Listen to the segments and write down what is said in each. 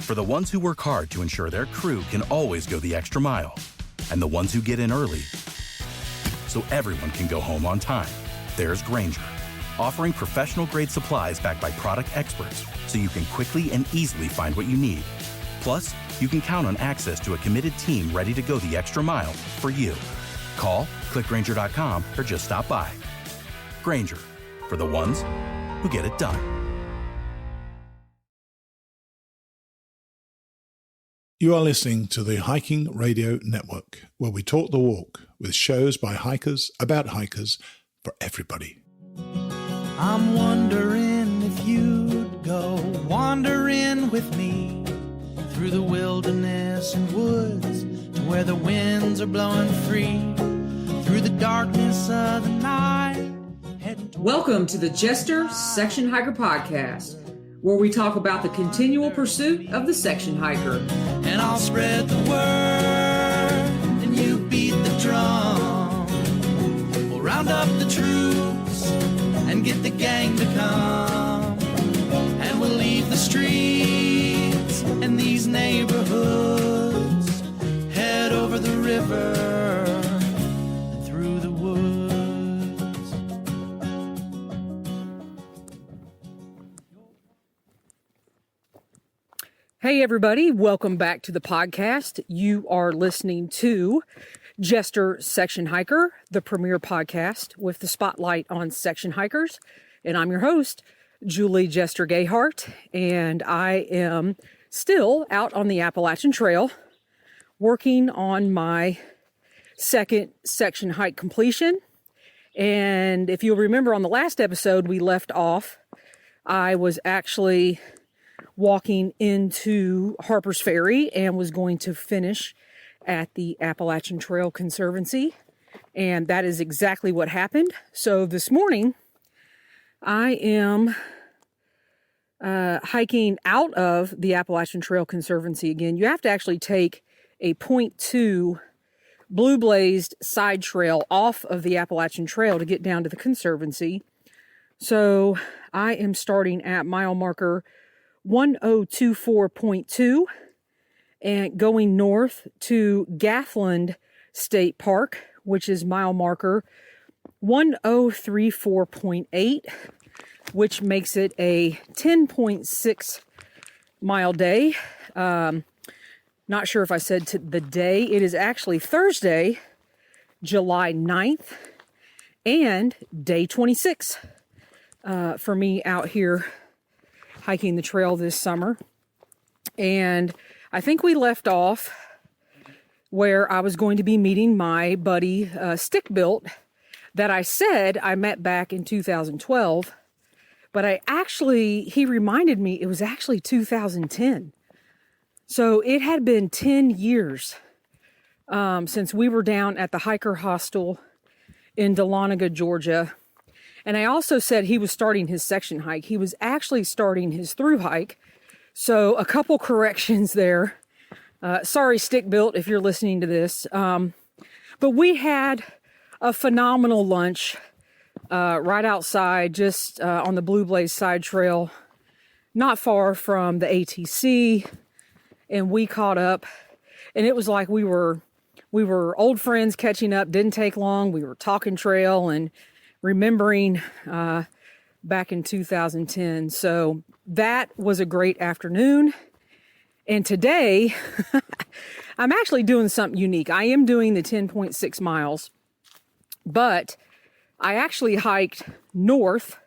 For the ones who work hard to ensure their crew can always go the extra mile, and the ones who get in early so everyone can go home on time, there's Grainger, offering professional-grade supplies backed by product experts so you can quickly and easily find what you need. Plus, you can count on access to a committed team ready to go the extra mile for you. Call, click Grainger.com, or just stop by. Grainger, for the ones who get it done. You are listening to the Hiking Radio Network, where we talk the walk with shows by hikers, about hikers, for everybody. I'm wondering if you'd go wandering with me through the wilderness and woods to where the winds are blowing free, through the darkness of the night. Welcome to the Jester Section Hiker Podcast, where we talk about the continual pursuit of the section hiker. And I'll spread the word, and you beat the drum. We'll round up the troops and get the gang to come. And we'll leave the streets and these neighborhoods, head over the river and through the woods. Hey everybody, welcome back to the podcast. You are listening to Jester Section Hiker, the premier podcast with the spotlight on section hikers. And I'm your host, Julie Jester Gayhart, and I am still out on the Appalachian Trail working on my second section hike completion. And if you'll remember on the last episode we left off, I was actually walking into Harper's Ferry and was going to finish at the Appalachian Trail Conservancy. And that is exactly what happened. So this morning, I am hiking out of the Appalachian Trail Conservancy again. You have to actually take a 0.2 blue blazed side trail off of the Appalachian Trail to get down to the Conservancy. So I am starting at mile marker 1024.2 and going north to Gathland State Park, which is mile marker 1034.8, which makes it a 10.6 mile day. Not sure if I said the day. It is actually Thursday, July 9th, and day 26 for me out here hiking the trail this summer. And I think we left off where I was going to be meeting my buddy Stick Built that I said I met back in 2012, but he reminded me it was actually 2010. So it had been 10 years since we were down at the hiker hostel in Dahlonega, Georgia. And I also said he was starting his section hike. He was actually starting his through hike. So a couple corrections there. Sorry, Stick Built, if you're listening to this. But we had a phenomenal lunch right outside, just on the Blue Blaze side trail, not far from the ATC. And we caught up. And it was like we were old friends catching up. Didn't take long. We were talking trail and remembering back in 2010. So that was a great afternoon. And today, I'm actually doing something unique. I am doing the 10.6 miles, but I actually hiked north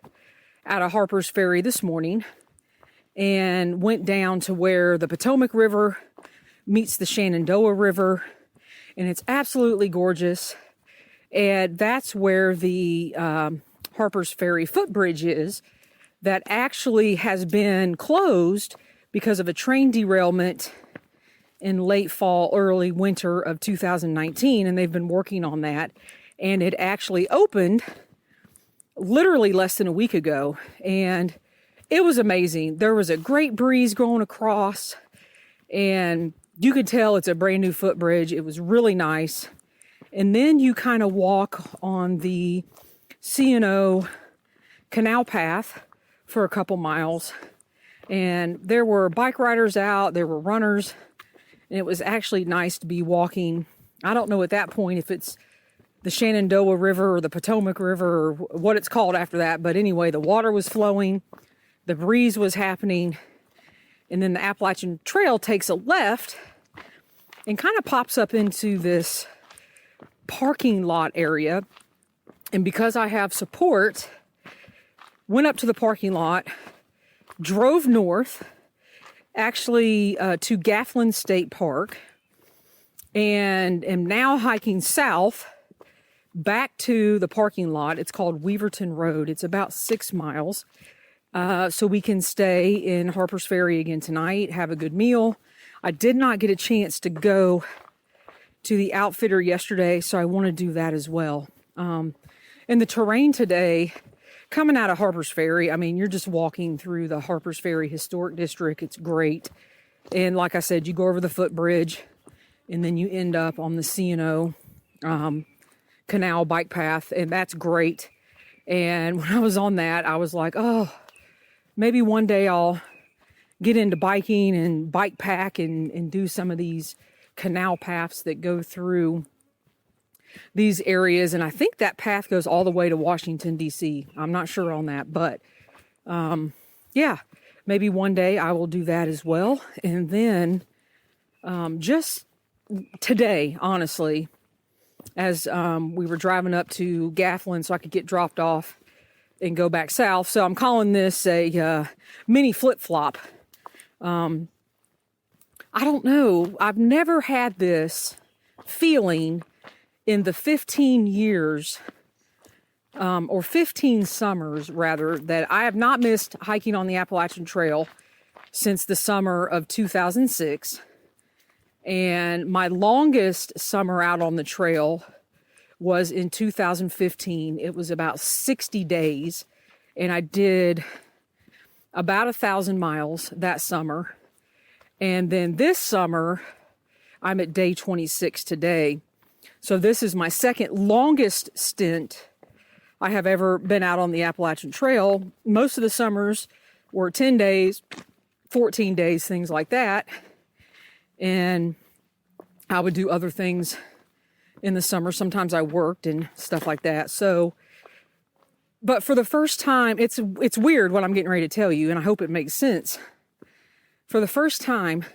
out of Harper's Ferry this morning and went down to where the Potomac River meets the Shenandoah River. And it's absolutely gorgeous. And that's where the Harper's Ferry footbridge is, that actually has been closed because of a train derailment in late fall, early winter of 2019. And they've been working on that. And it actually opened literally less than a week ago. And it was amazing. There was a great breeze going across. And you could tell it's a brand new footbridge. It was really nice. And then you kind of walk on the C&O canal path for a couple miles. And there were bike riders out, there were runners, and it was actually nice to be walking. I don't know at that point if it's the Shenandoah River or the Potomac River or what it's called after that. But anyway, the water was flowing, the breeze was happening, and then the Appalachian Trail takes a left and kind of pops up into this parking lot area. And because I have support, went up to the parking lot, drove north, actually to Gafflin State Park, and am now hiking south back to the parking lot. It's called Weaverton Road. It's about 6 miles. So we can stay in Harper's Ferry again tonight, have a good meal. I did not get a chance to go to the outfitter yesterday, so I want to do that as well. And the terrain today, coming out of Harper's Ferry, I mean, you're just walking through the Harper's Ferry Historic District. It's great. And like I said, you go over the footbridge, and then you end up on the C&O Canal bike path, and that's great. And when I was on that, I was like, oh, maybe one day I'll get into biking and bike pack and do some of these canal paths that go through these areas. And I think that path goes all the way to Washington, D.C. I'm not sure on that, but yeah, maybe one day I will do that as well. And then just today, honestly, as we were driving up to Gafflin so I could get dropped off and go back south. So I'm calling this a mini flip-flop. I don't know. I've never had this feeling in the 15 years, or 15 summers rather, that I have not missed hiking on the Appalachian Trail since the summer of 2006. And my longest summer out on the trail was in 2015. It was about 60 days, and I did about 1,000 miles that summer. And then this summer, I'm at day 26 today. So this is my second longest stint I have ever been out on the Appalachian Trail. Most of the summers were 10 days, 14 days, things like that. And I would do other things in the summer. Sometimes I worked and stuff like that. So, but for the first time, it's weird what I'm getting ready to tell you, and I hope it makes sense. For the first time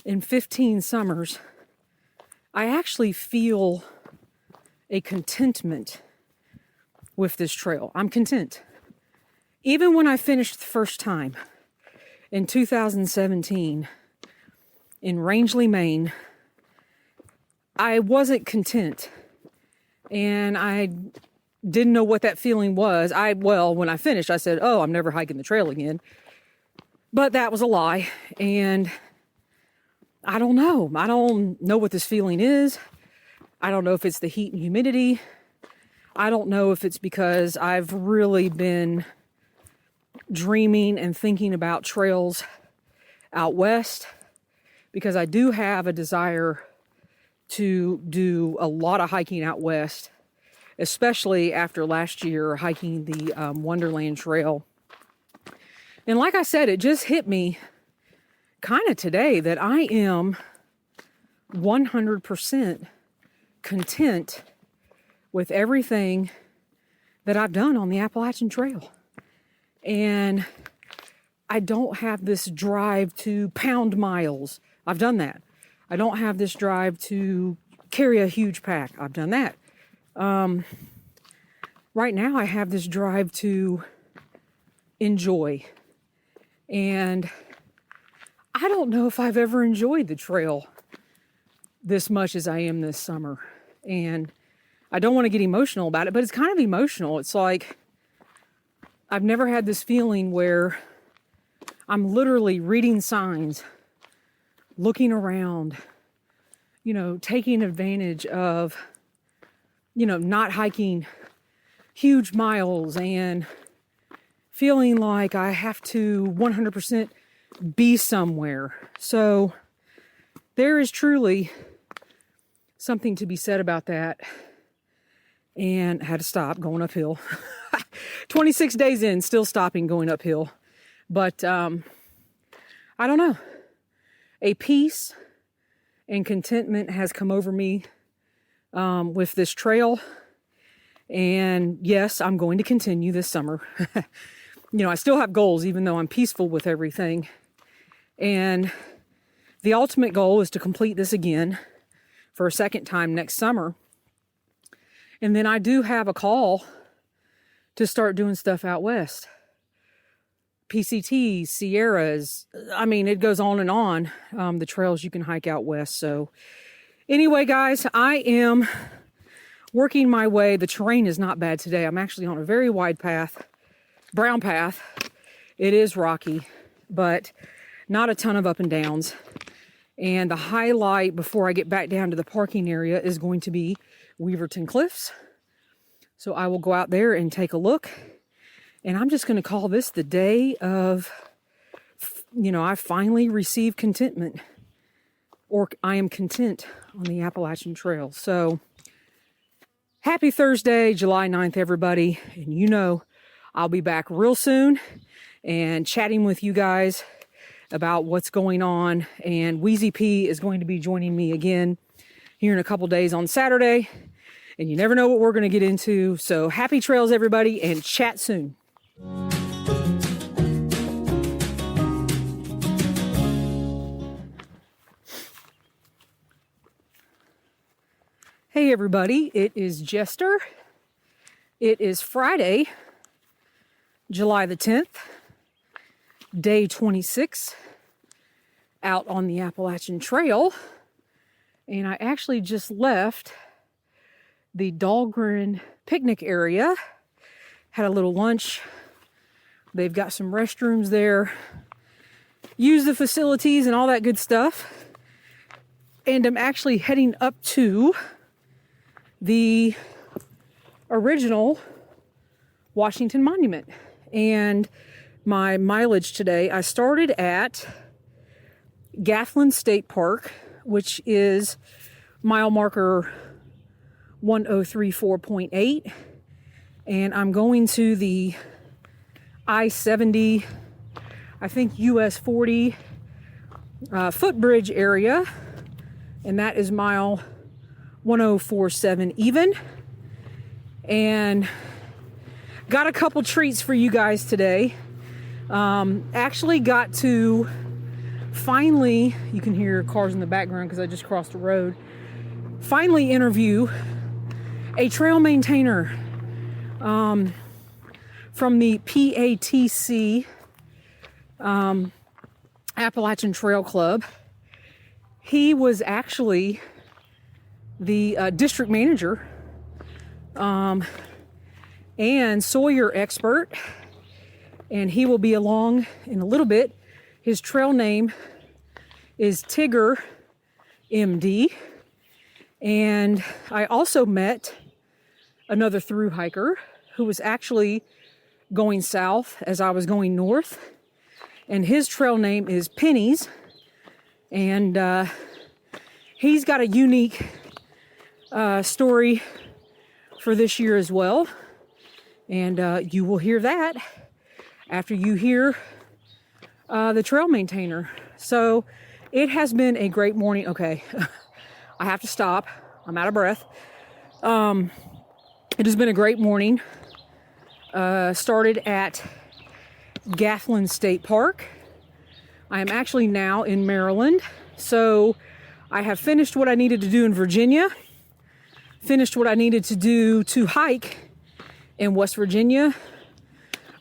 in 15 summers, I actually feel a contentment with this trail. I'm content. Even when I finished the first time in 2017 in Rangeley, Maine, I wasn't content. And I didn't know what that feeling was. When I finished, I said, oh, I'm never hiking the trail again. But that was a lie. And I don't know. I don't know what this feeling is. I don't know if it's the heat and humidity. I don't know if it's because I've really been dreaming and thinking about trails out west, because I do have a desire to do a lot of hiking out west, especially after last year hiking the Wonderland Trail. And like I said, it just hit me kind of today that I am 100% content with everything that I've done on the Appalachian Trail. And I don't have this drive to pound miles. I've done that. I don't have this drive to carry a huge pack. I've done that. Right now I have this drive to enjoy. And I don't know if I've ever enjoyed the trail this much as I am this summer. And I don't want to get emotional about it, but it's kind of emotional. It's like I've never had this feeling where I'm literally reading signs, looking around, taking advantage of, not hiking huge miles and feeling like I have to 100% be somewhere. So there is truly something to be said about that. And I had to stop going uphill. 26 days in, still stopping going uphill. But I don't know. A peace and contentment has come over me with this trail. And yes, I'm going to continue this summer. I still have goals, even though I'm peaceful with everything. And the ultimate goal is to complete this again for a second time next summer. And then I do have a call to start doing stuff out west. PCTs, Sierras, I mean, it goes on and on, the trails you can hike out west. So anyway, guys, I am working my way. The terrain is not bad today. I'm actually on a very wide path, brown path. It is rocky, but not a ton of up and downs. And the highlight before I get back down to the parking area is going to be Weaverton Cliffs. So I will go out there and take a look. And I'm just going to call this the day of, I finally received contentment, or I am content on the Appalachian Trail. So happy Thursday, July 9th, everybody. And I'll be back real soon and chatting with you guys about what's going on. And Wheezy Pee is going to be joining me again here in a couple days on Saturday. And you never know what we're going to get into. So happy trails, everybody, and chat soon. Hey everybody, it is Jester. It is Friday, July the 10th, day 26, out on the Appalachian Trail. And I actually just left the Dahlgren picnic area, had a little lunch. They've got some restrooms there, use the facilities and all that good stuff. And I'm actually heading up to the original Washington Monument. And my mileage today, I started at Gafflin State Park, which is mile marker 1034.8. And I'm going to the I-70, I think US 40 footbridge area. And that is mile 1047 even. And got a couple treats for you guys today. Actually got to finally, you can hear cars in the background because I just crossed the road, finally interview a trail maintainer from the PATC Appalachian Trail Club. He was actually the district manager and Sawyer expert, and he will be along in a little bit. His trail name is TiggerMD, and I also met another thru hiker who was actually going south as I was going north, and his trail name is Pennies, and he's got a unique story for this year as well, and you will hear that after you hear the trail maintainer. So it has been a great morning. Okay, I have to stop. I'm out of breath. It has been a great morning. Started at Gafflin State Park. I am actually now in Maryland. So I have finished what I needed to do in Virginia, finished what I needed to do to hike in West Virginia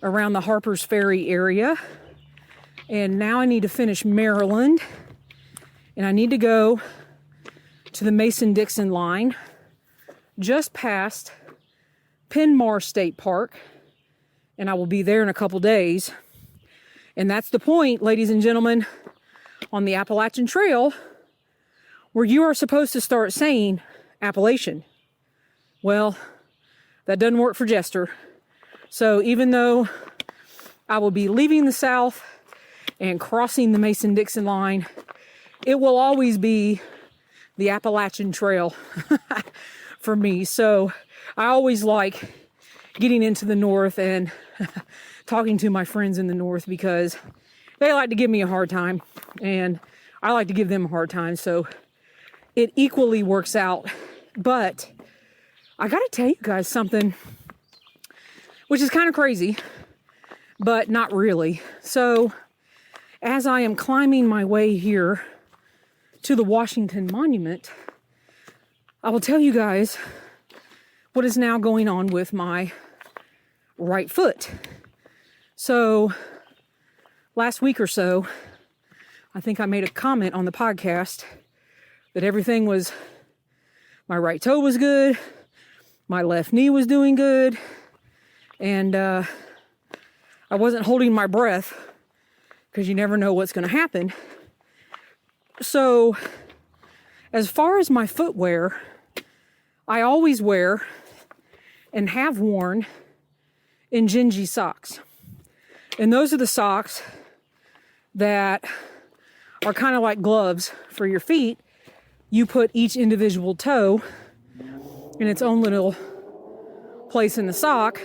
around the Harper's Ferry area. And now I need to finish Maryland, and I need to go to the Mason-Dixon line just past Penmar State Park, and I will be there in a couple days. And that's the point, ladies and gentlemen, on the Appalachian Trail, where you are supposed to start saying Appalachian. Well, that doesn't work for Jester. So even though I will be leaving the South and crossing the Mason-Dixon line, it will always be the Appalachian Trail for me. So I always like getting into the north, and talking to my friends in the north because they like to give me a hard time and I like to give them a hard time. So it equally works out. But I got to tell you guys something, which is kind of crazy, but not really. So as I am climbing my way here to the Washington Monument, I will tell you guys what is now going on with my right foot. So last week or so, I think I made a comment on the podcast that everything was, my right toe was good, my left knee was doing good, and I wasn't holding my breath because you never know what's going to happen. So as far as my footwear, I always wear and have worn Injinji socks. And those are the socks that are kind of like gloves for your feet. You put each individual toe in its own little place in the sock.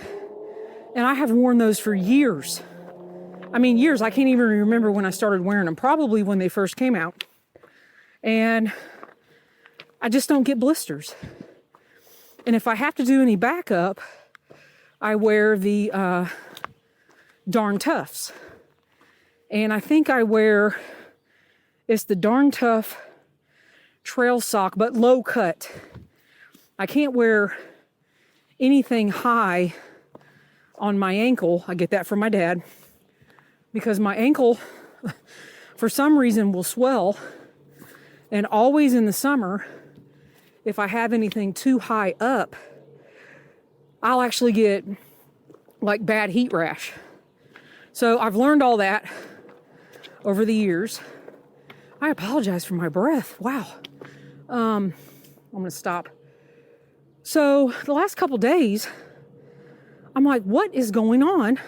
And I have worn those for years. I mean, years. I can't even remember when I started wearing them. Probably when they first came out. And I just don't get blisters. And if I have to do any backup, I wear the Darn Toughs. And I think I wear, it's the Darn Tough trail sock, but low cut. I can't wear anything high on my ankle. I get that from my dad. Because my ankle, for some reason, will swell. And always in the summer, if I have anything too high up, I'll actually get like bad heat rash. So I've learned all that over the years. I apologize for my breath. Wow. I'm going to stop. So the last couple days, I'm like, what is going on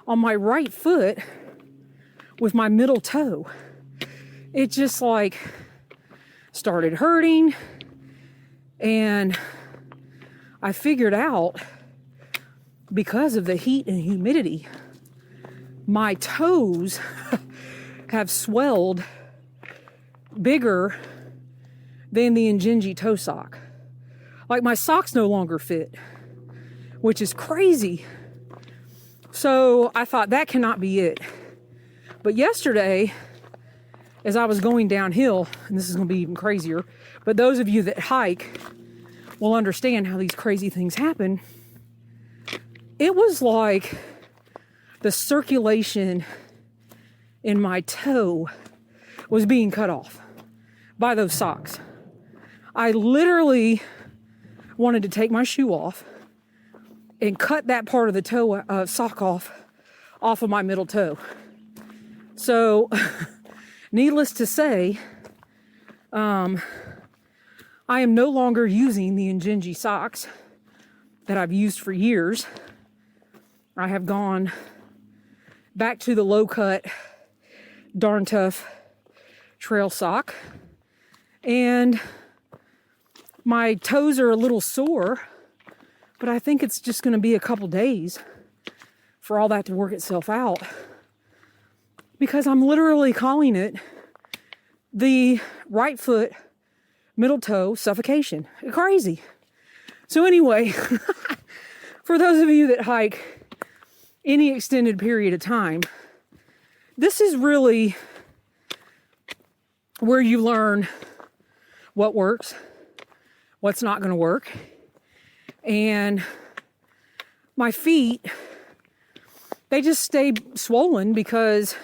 my right foot with my middle toe? It just like started hurting. And I figured out, because of the heat and humidity, my toes have swelled bigger than the Injinji toe sock. Like my socks no longer fit, which is crazy. So I thought that cannot be it. But yesterday, as I was going downhill, and this is going to be even crazier, but those of you that hike will understand how these crazy things happen. It was like the circulation in my toe was being cut off by those socks. I literally wanted to take my shoe off and cut that part of the toe sock off of my middle toe. So, needless to say, I am no longer using the Injinji socks that I've used for years. I have gone back to the low-cut, Darn Tough trail sock. And my toes are a little sore, but I think it's just going to be a couple days for all that to work itself out. Because I'm literally calling it the right foot, middle toe suffocation. Crazy. So anyway, for those of you that hike any extended period of time, this is really where you learn what works, what's not going to work. And my feet, they just stay swollen because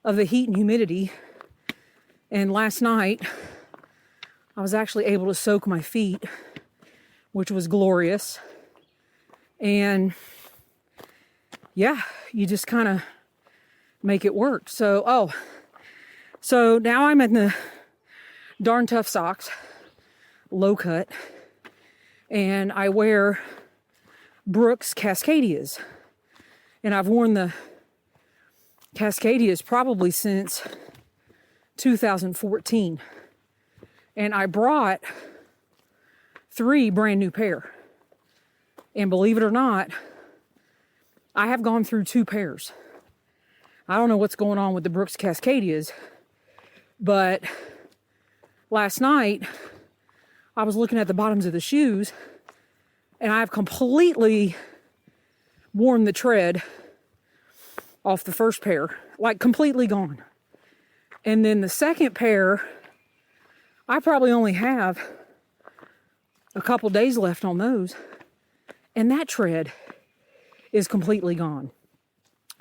of the heat and humidity. And last night, I was actually able to soak my feet, which was glorious. And yeah, you just kind of make it work. So now I'm in the Darn Tough socks, low cut, and I wear Brooks Cascadias. And I've worn the Cascadias probably since 2014. And I brought 3 brand new pair. And believe it or not, I have gone through 2 pairs. I don't know what's going on with the Brooks Cascadias, but last night I was looking at the bottoms of the shoes and I've completely worn the tread off the first pair, like completely gone. And then the second pair, I probably only have a couple days left on those, and that tread is completely gone.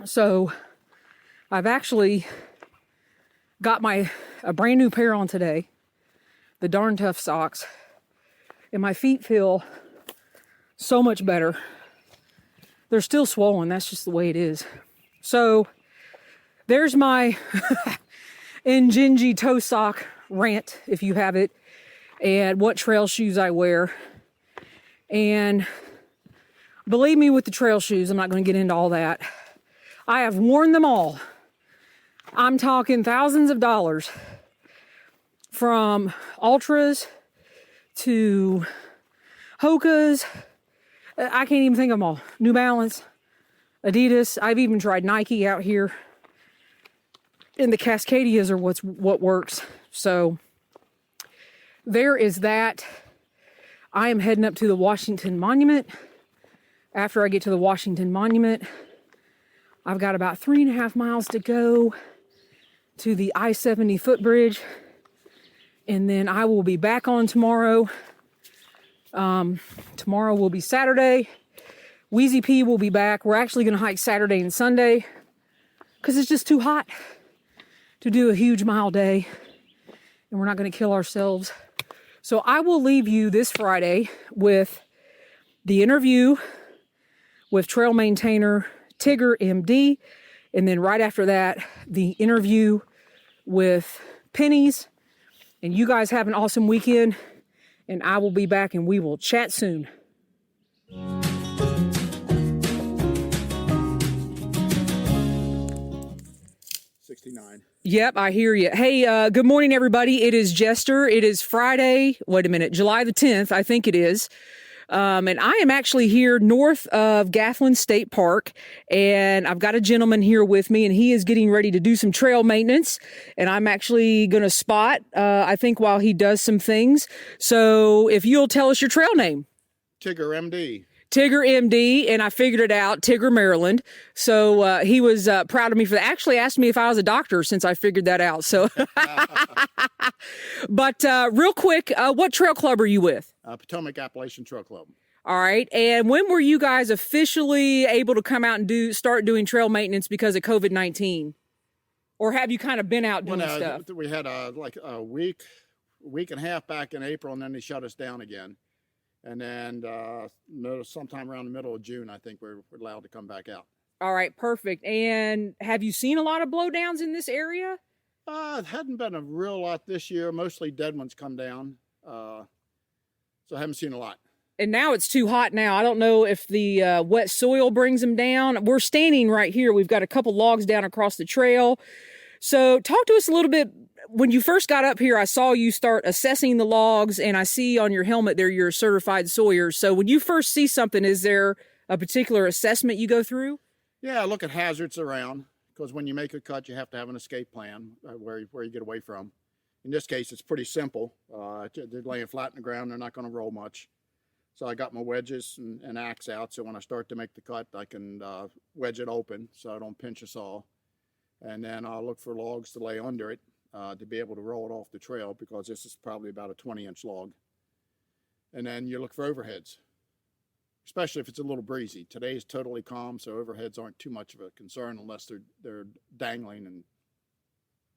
So I've actually got a brand new pair on today, the Darn Tough socks, and my feet feel so much better. They're still swollen, that's just the way it is. So there's my Injinji toe sock rant, if you have it, and what trail shoes I wear. And believe me, with the trail shoes, I'm not going to get into all that. I have worn them all. I'm talking thousands of dollars, from Ultras to Hokas. I can't even think of them all. New Balance, Adidas. I've even tried Nike out here. And the Cascadias are what works. So there is that. I am heading up to the Washington Monument. After I get to the Washington Monument, I've got about 3.5 miles to go to the I-70 footbridge. And then I will be back on tomorrow. Tomorrow will be Saturday. Wheezy Pee will be back. We're actually going to hike Saturday and Sunday because it's just too hot to do a huge mile day, and we're not going to kill ourselves. So I will leave you this Friday with the interview with trail maintainer TiggerMD, and then right after that, the interview with Pennies. And you guys have an awesome weekend, and I will be back and we will chat soon. 69. Yep, I hear you. Hey, good morning, everybody. It is Jester. It is Friday. Wait a minute, July the 10th, I think it is. And I am actually here north of Gathland State Park, and I've got a gentleman here with me, and he is getting ready to do some trail maintenance, and I'm actually going to spot, I think, while he does some things. So if you'll tell us your trail name. TiggerMD. TiggerMD, and I figured it out, Tigger, Maryland. So he was proud of me for that. Actually asked me if I was a doctor since I figured that out. So, but real quick, what trail club are you with? Potomac Appalachian Trail Club. All right. And when were you guys officially able to come out and start doing trail maintenance because of COVID-19? Or have you kind of been out doing stuff? We had like a week and a half back in April, and then they shut us down again. And then sometime around the middle of June, I think we're allowed to come back out. All right, perfect. And have you seen a lot of blowdowns in this area? It hadn't been a real lot this year. Mostly dead ones come down. So I haven't seen a lot. And now it's too hot now. I don't know if the wet soil brings them down. We're standing right here. We've got a couple logs down across the trail. So talk to us a little bit. When you first got up here, I saw you start assessing the logs, and I see on your helmet there you're a certified sawyer. So when you first see something, is there a particular assessment you go through? Yeah, I look at hazards around, because when you make a cut, you have to have an escape plan where you get away from. In this case, it's pretty simple. They're laying flat in the ground. They're not going to roll much. So I got my wedges and axe out, so when I start to make the cut, I can wedge it open so I don't pinch a saw. And then I'll look for logs to lay under it. To be able to roll it off the trail, because this is probably about a 20-inch log. And then you look for overheads, especially if it's a little breezy. Today is totally calm, so overheads aren't too much of a concern unless they're dangling and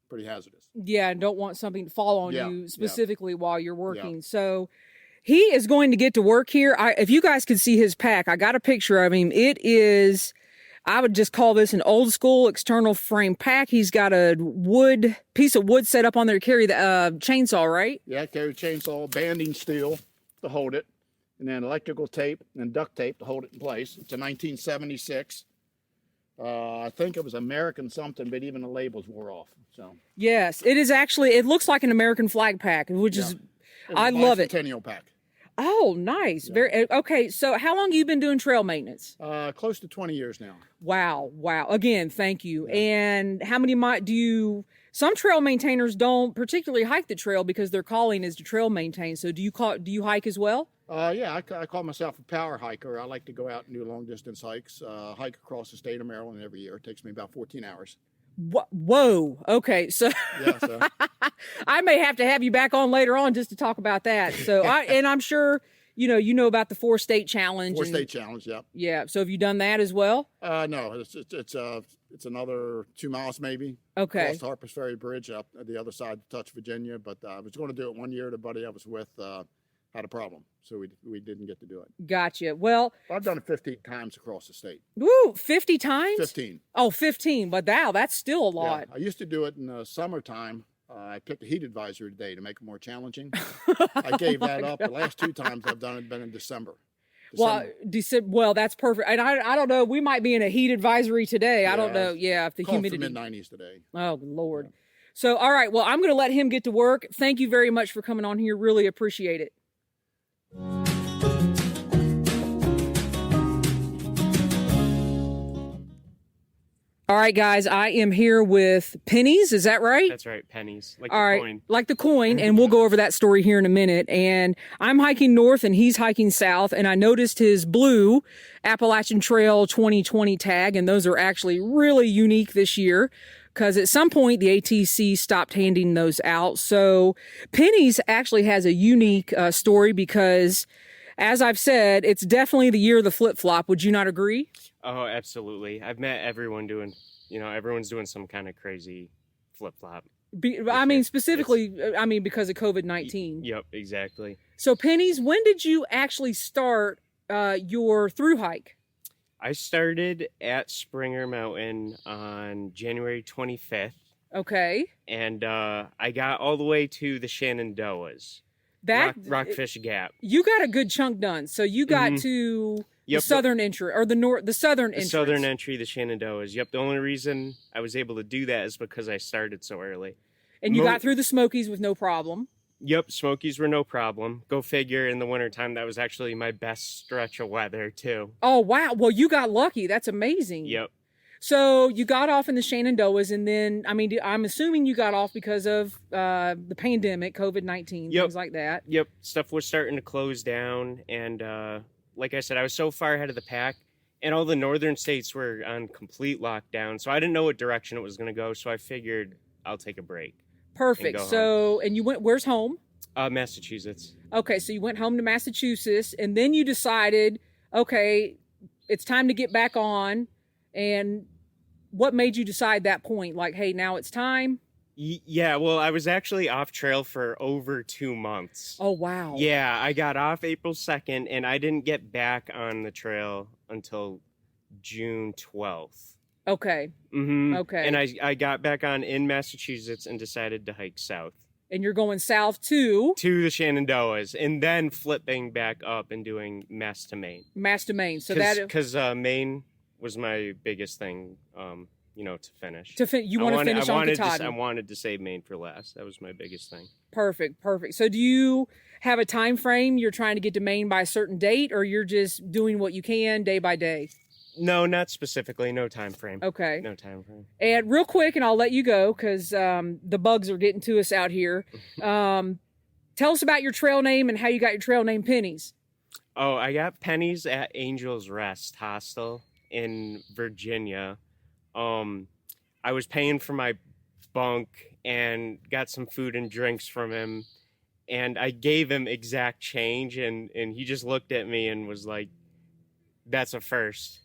pretty hazardous. Yeah, and don't want something to fall on you specifically while you're working. Yeah. So he is going to get to work here. If you guys could see his pack, I got a picture of him. It is... I would just call this an old school external frame pack. He's got a piece of wood set up on there to carry the chainsaw, right? Yeah, carry chainsaw, banding steel to hold it, and then electrical tape and duct tape to hold it in place. It's a 1976. I think it was American something, but even the labels wore off. So yes, it is actually. It looks like an American flag pack, which is. I love it. Centennial pack. Oh, nice. Very okay. So how long have you been doing trail maintenance? Close to 20 years now. Wow. Again, thank you. Yeah. And how many some trail maintainers don't particularly hike the trail because their calling is to trail maintain. So do you hike as well? Yeah, I call myself a power hiker. I like to go out and do long distance hikes, hike across the state of Maryland every year. It takes me about 14 hours. Whoa. Okay. So, yeah, I may have to have you back on later on just to talk about that. So and I'm sure, you know about the 4-state challenge. 4-state challenge. Yep. Yeah. So have you done that as well? No, it's another 2 miles maybe. Okay. Across the Harper's Ferry Bridge up at the other side to touch Virginia. But I was going to do it one year. The buddy I was with had a problem, so we didn't get to do it. Gotcha. Well, I've done it 15 times across the state. Woo, 50 times? 15. Oh, 15. But wow, that's still a lot. Yeah, I used to do it in the summertime. I picked a heat advisory today to make it more challenging. I gave that up. The last 2 times I've done it been in December. Well, that's perfect. And I don't know. We might be in a heat advisory today. Yeah, I don't know. Yeah, if the humidity. For mid-90s today. Oh, Lord. Yeah. So, all right. Well, I'm going to let him get to work. Thank you very much for coming on here. Really appreciate it. All right, guys, I am here with Pennies. Is that right? That's right, Pennies. Like All the right, coin. Like the coin, and we'll go over that story here in a minute. And I'm hiking north, and he's hiking south, and I noticed his blue Appalachian Trail 2020 tag, and those are actually really unique this year because at some point the ATC stopped handing those out. So Pennies actually has a unique story because, as I've said, it's definitely the year of the flip-flop. Would you not agree? Oh, absolutely. I've met everyone everyone's doing some kind of crazy flip-flop. Specifically, because of COVID-19. Yep, exactly. So Pennies, when did you actually start your thru-hike? I started at Springer Mountain on January 25th. Okay. And I got all the way to the Shenandoahs. Rockfish Gap. You got a good chunk done. So you got to the southern entry or the southern entrance. The southern entry, the Shenandoahs. Yep. The only reason I was able to do that is because I started so early. And you got through the Smokies with no problem. Yep. Smokies were no problem. Go figure, in the wintertime, that was actually my best stretch of weather too. Oh, wow. Well, you got lucky. That's amazing. Yep. So you got off in the Shenandoahs, and then, I'm assuming you got off because of the pandemic, COVID-19, things like that. Yep. Stuff was starting to close down. And like I said, I was so far ahead of the pack, and all the northern states were on complete lockdown. So I didn't know what direction it was going to go. So I figured I'll take a break. Perfect. And you went, where's home? Massachusetts. Okay. So you went home to Massachusetts, and then you decided, okay, it's time to get back on. And what made you decide that point? Like, hey, now it's time? Yeah, well, I was actually off trail for over 2 months. Oh, wow. Yeah, I got off April 2nd, and I didn't get back on the trail until June 12th. Okay. Mm-hmm. Okay. And I got back on in Massachusetts and decided to hike south. And you're going south to the Shenandoahs, and then flipping back up and doing Mass to Maine. Mass to Maine. So because Maine was my biggest thing, to finish. You want to finish on Katahdin. I wanted to save Maine for last. That was my biggest thing. Perfect. So do you have a time frame you're trying to get to Maine by a certain date, or you're just doing what you can day by day? No, not specifically. No time frame. Okay. No time frame. And real quick, and I'll let you go because the bugs are getting to us out here. Tell us about your trail name and how you got your trail name Pennies. Oh, I got Pennies at Angel's Rest Hostel in Virginia. I was paying for my bunk and got some food and drinks from him, and I gave him exact change, and he just looked at me and was like, "That's a first.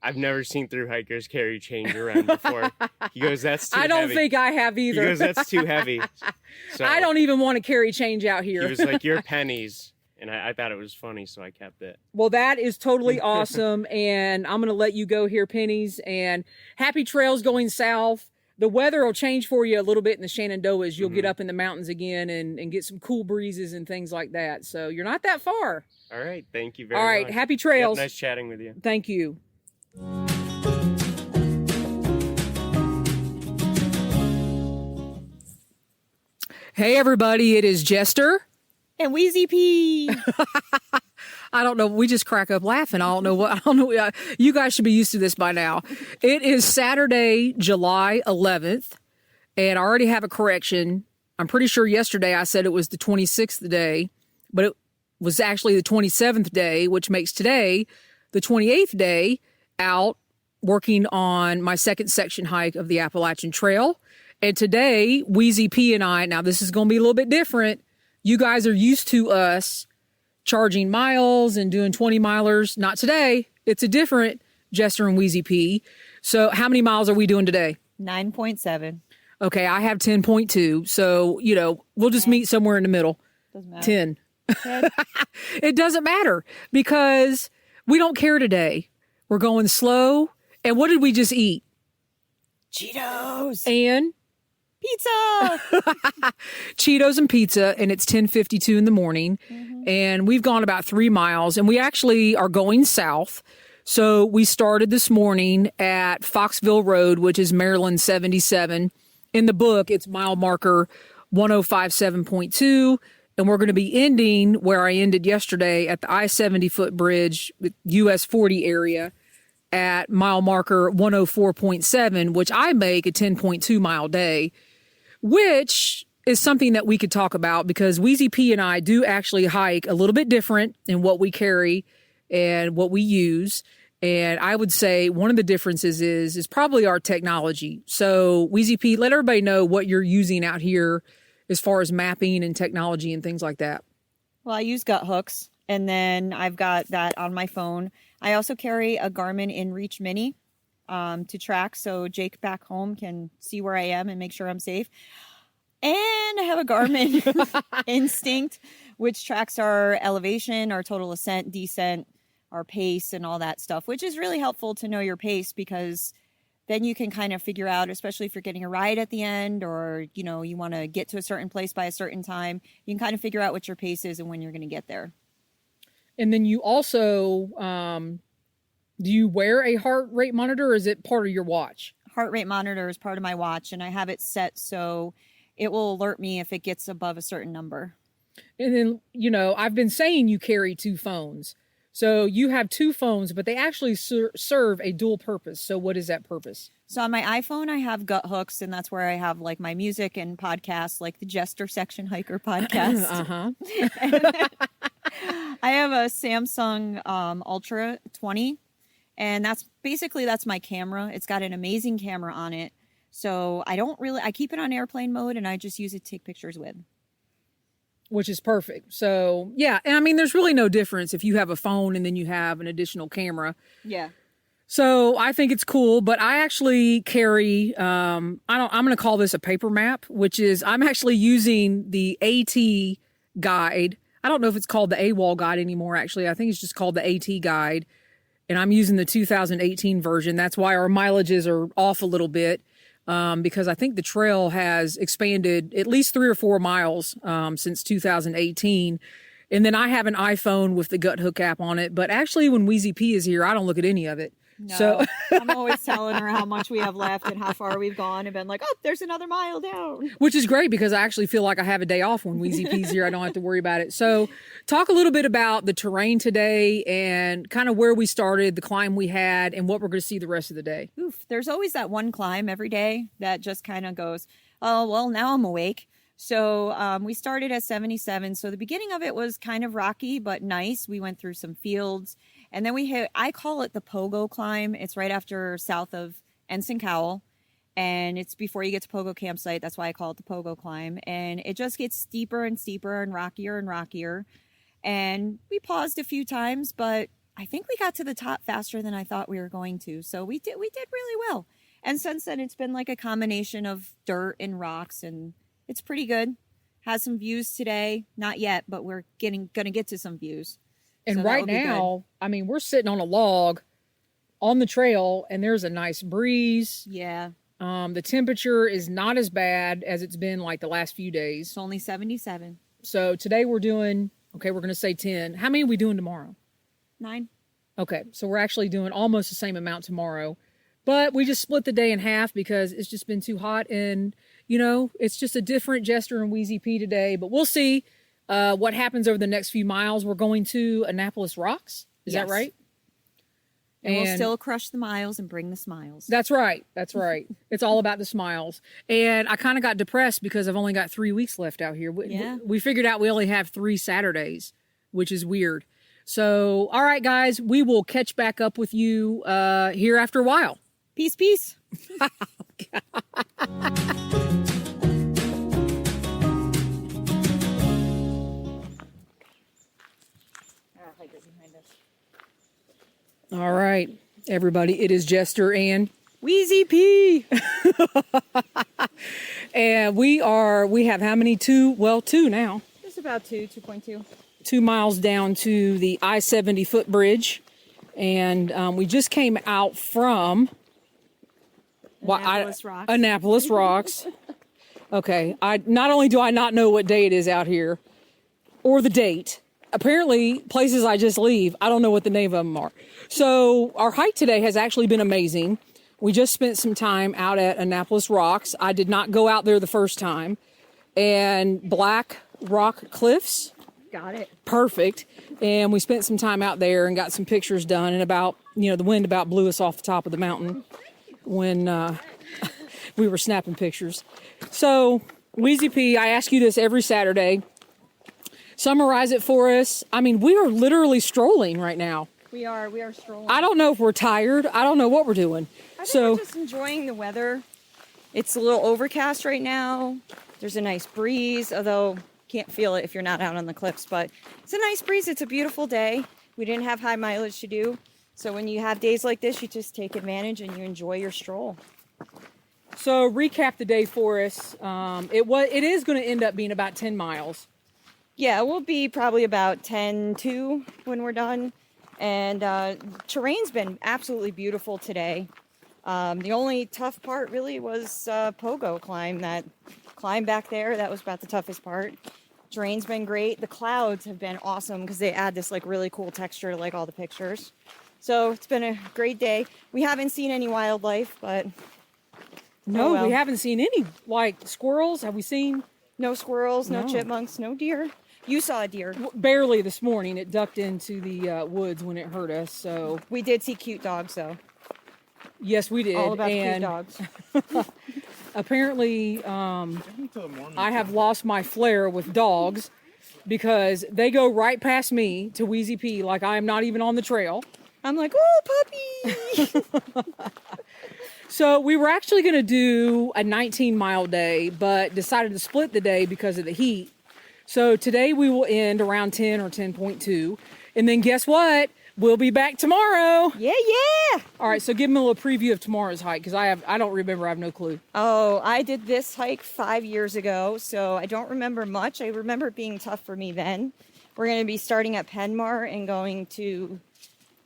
I've never seen thru-hikers carry change around before." He goes, "That's too heavy." I don't think I have either. He goes, "That's too heavy." So I don't even want to carry change out here. He was like, "You're Pennies." And I thought it was funny, so I kept it. Well, that is totally awesome. And I'm going to let you go here, Pennies. And happy trails going south. The weather will change for you a little bit in the Shenandoahs. You'll get up in the mountains again and get some cool breezes and things like that. So you're not that far. All right. Thank you very much. All right. Happy trails. Yep, nice chatting with you. Thank you. Hey, everybody. It is Jester. And Wheezy Pee. I don't know. We just crack up laughing. I don't know. You guys should be used to this by now. It is Saturday, July 11th, and I already have a correction. I'm pretty sure yesterday I said it was the 26th day, but it was actually the 27th day, which makes today the 28th day out working on my second section hike of the Appalachian Trail. And today, Wheezy Pee and I, now this is going to be a little bit different. You guys are used to us charging miles and doing 20 milers. Not today. It's a different Jester and Wheezy Pee. So how many miles are we doing today? 9.7. Okay, I have 10.2. So, we'll just meet somewhere in the middle. Doesn't matter. 10. It doesn't matter because we don't care today. We're going slow. And what did we just eat? Cheetos. And Pizza. Cheetos and pizza, and it's 10:52 in the morning. Mm-hmm. And we've gone about 3 miles, and we actually are going south. So we started this morning at Foxville Road, which is Maryland 77. In the book, it's mile marker 1057.2. And we're going to be ending where I ended yesterday at the I-70 footbridge, US 40 area, at mile marker 104.7, which I make a 10.2 mile day, which is something that we could talk about because Wheezy Pee and I do actually hike a little bit different in what we carry and what we use. And I would say one of the differences is probably our technology. So Wheezy Pee, let everybody know what you're using out here as far as mapping and technology and things like that. Well, I use gut hooks, and then I've got that on my phone. I also carry a Garmin InReach Mini to track so Jake back home can see where I am and make sure I'm safe. And I have a Garmin Instinct, which tracks our elevation, our total ascent, descent, our pace, and all that stuff, which is really helpful to know your pace because then you can kind of figure out, especially if you're getting a ride at the end or, you want to get to a certain place by a certain time, you can kind of figure out what your pace is and when you're going to get there. And then you also, do you wear a heart rate monitor or is it part of your watch? Heart rate monitor is part of my watch, and I have it set so it will alert me if it gets above a certain number. And then, I've been saying you carry 2 phones. So you have 2 phones, but they actually serve a dual purpose. So what is that purpose? So on my iPhone, I have gut hooks, and that's where I have like my music and podcasts, like the Jester Section Hiker podcast. I have a Samsung Ultra 20, and that's my camera. It's got an amazing camera on it. So I keep it on airplane mode, and I just use it to take pictures with. Which is perfect. So, yeah. And I mean, there's really no difference if you have a phone and then you have an additional camera. Yeah. So I think it's cool, but I actually carry, I'm going to call this a paper map, which is I'm actually using the AT guide. I don't know if it's called the AWOL guide anymore, actually. I think it's just called the AT guide. And I'm using the 2018 version. That's why our mileages are off a little bit. Because I think the trail has expanded at least 3 or 4 miles since 2018. And then I have an iPhone with the Gut Hook app on it. But actually, when Wheezy Pee is here, I don't look at any of it. No, so I'm always telling her how much we have left and how far we've gone and been like, oh, there's another mile down. Which is great because I actually feel like I have a day off when Wheezy Pee's here. I don't have to worry about it. So talk a little bit about the terrain today and kind of where we started, the climb we had, and what we're going to see the rest of the day. Oof, there's always that one climb every day that just kind of goes, oh, well, now I'm awake. So we started at 77. So the beginning of it was kind of rocky, but nice. We went through some fields. And then we hit, I call it the Pogo climb. It's right after south of Ensign Cowell. And it's before you get to Pogo campsite. That's why I call it the Pogo climb. And it just gets steeper and steeper and rockier. And we paused a few times, but I think we got to the top faster than I thought we were going to. So we did really well. And since then, it's been like a combination of dirt and rocks, and it's pretty good. Has some views today. Not yet, but we're going to get to some views. And so right now, I mean, we're sitting on a log on the trail, and there's a nice breeze. Yeah. The temperature is not as bad as it's been like the last few days. It's only 77. So today we're doing, we're going to say 10. How many are we doing tomorrow? 9. Okay, so we're actually doing almost the same amount tomorrow. But we just split the day in half because it's just been too hot. And, it's just a different Jester and Wheezy Pee today. But we'll see. what happens over the next few miles. We're going to Annapolis Rocks. Is that right? And we'll still crush the miles and bring the smiles. That's right. That's right. It's all about the smiles. And I kind of got depressed because I've only got 3 weeks left out here. We figured out we only have 3 Saturdays, which is weird. So, all right, guys, we will catch back up with you here after a while. Peace, peace. All right, everybody, it is Jester and Wheezy Pee. And we have how many? 2 now. Just about 2.2. 2 miles down to the I-70 footbridge. And we just came out from Annapolis Rocks. Okay, not only do I not know what day it is out here, or the date, apparently places I just leave, I don't know what the name of them are. So our hike today has actually been amazing. We just spent some time out at Annapolis Rocks. I did not go out there the first time. And Black Rock Cliffs. Got it. Perfect. And we spent some time out there and got some pictures done. And the wind about blew us off the top of the mountain when we were snapping pictures. So, Wheezy Pee, I ask you this every Saturday. Summarize it for us. I mean, we are literally strolling right now. We are strolling. I don't know if we're tired. I don't know what we're doing. I think we're just enjoying the weather. It's a little overcast right now. There's a nice breeze, although can't feel it if you're not out on the cliffs, but it's a nice breeze. It's a beautiful day. We didn't have high mileage to do. So when you have days like this, you just take advantage and you enjoy your stroll. So recap the day for us. It is going to end up being about 10 miles. Yeah, we'll be probably about 10-2 when we're done. And terrain's been absolutely beautiful today. The only tough part really was pogo climb. That climb back there, that was about the toughest part. Terrain's been great. The clouds have been awesome because they add this really cool texture to all the pictures. So it's been a great day. We haven't seen any wildlife, but no, we haven't seen any squirrels. Have we seen? No squirrels, no chipmunks, no deer. You saw a deer. Barely this morning. It ducked into the woods when it hurt us. So we did see cute dogs, though. Yes, we did. All about cute dogs. Apparently, I have lost my flair with dogs because they go right past me to Wheezy Pee like I am not even on the trail. I'm like, oh, puppy! So we were actually going to do a 19-mile day, but decided to split the day because of the heat. So today we will end around 10 or 10.2. And then guess what? We'll be back tomorrow. Yeah. All right, so give them a little preview of tomorrow's hike because I don't remember. I have no clue. Oh, I did this hike 5 years ago, so I don't remember much. I remember it being tough for me then. We're going to be starting at Penmar and going to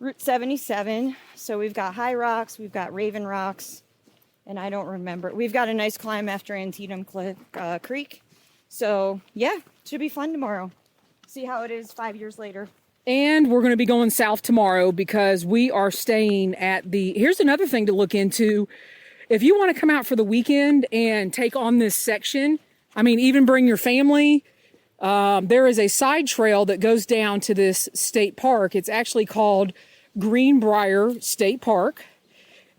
Route 77. So we've got High Rocks, we've got Raven Rocks, and I don't remember. We've got a nice climb after Antietam Creek. So, yeah, should be fun tomorrow. See how it is 5 years later. And we're going to be going south tomorrow because we are staying at here's another thing to look into. If you want to come out for the weekend and take on this section, even bring your family, there is a side trail that goes down to this state park. It's actually called Greenbrier State Park.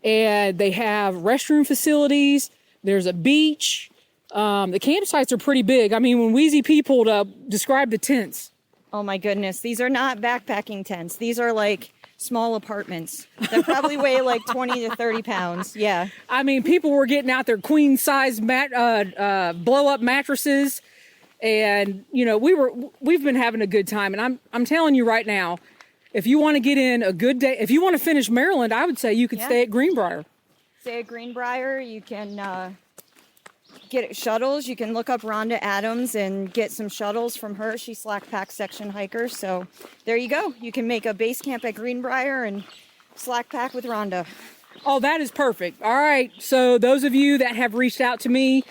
And they have restroom facilities. There's a beach. The campsites are pretty big. When Wheezy Pee pulled up, describe the tents. Oh my goodness. These are not backpacking tents. These are small apartments that probably weigh 20 to 30 pounds. Yeah. People were getting out their queen size blow up mattresses. And, we've been having a good time. And I'm telling you right now, if you want to get in a good day, if you want to finish Maryland, I would say you could stay at Greenbrier. Stay at Greenbrier. You can get shuttles. You can look up Rhonda Adams and get some shuttles from her. She's Slack Pack section hiker. So there you go. You can make a base camp at Greenbrier and Slack Pack with Rhonda. Oh, that is perfect. All right. So those of you that have reached out to me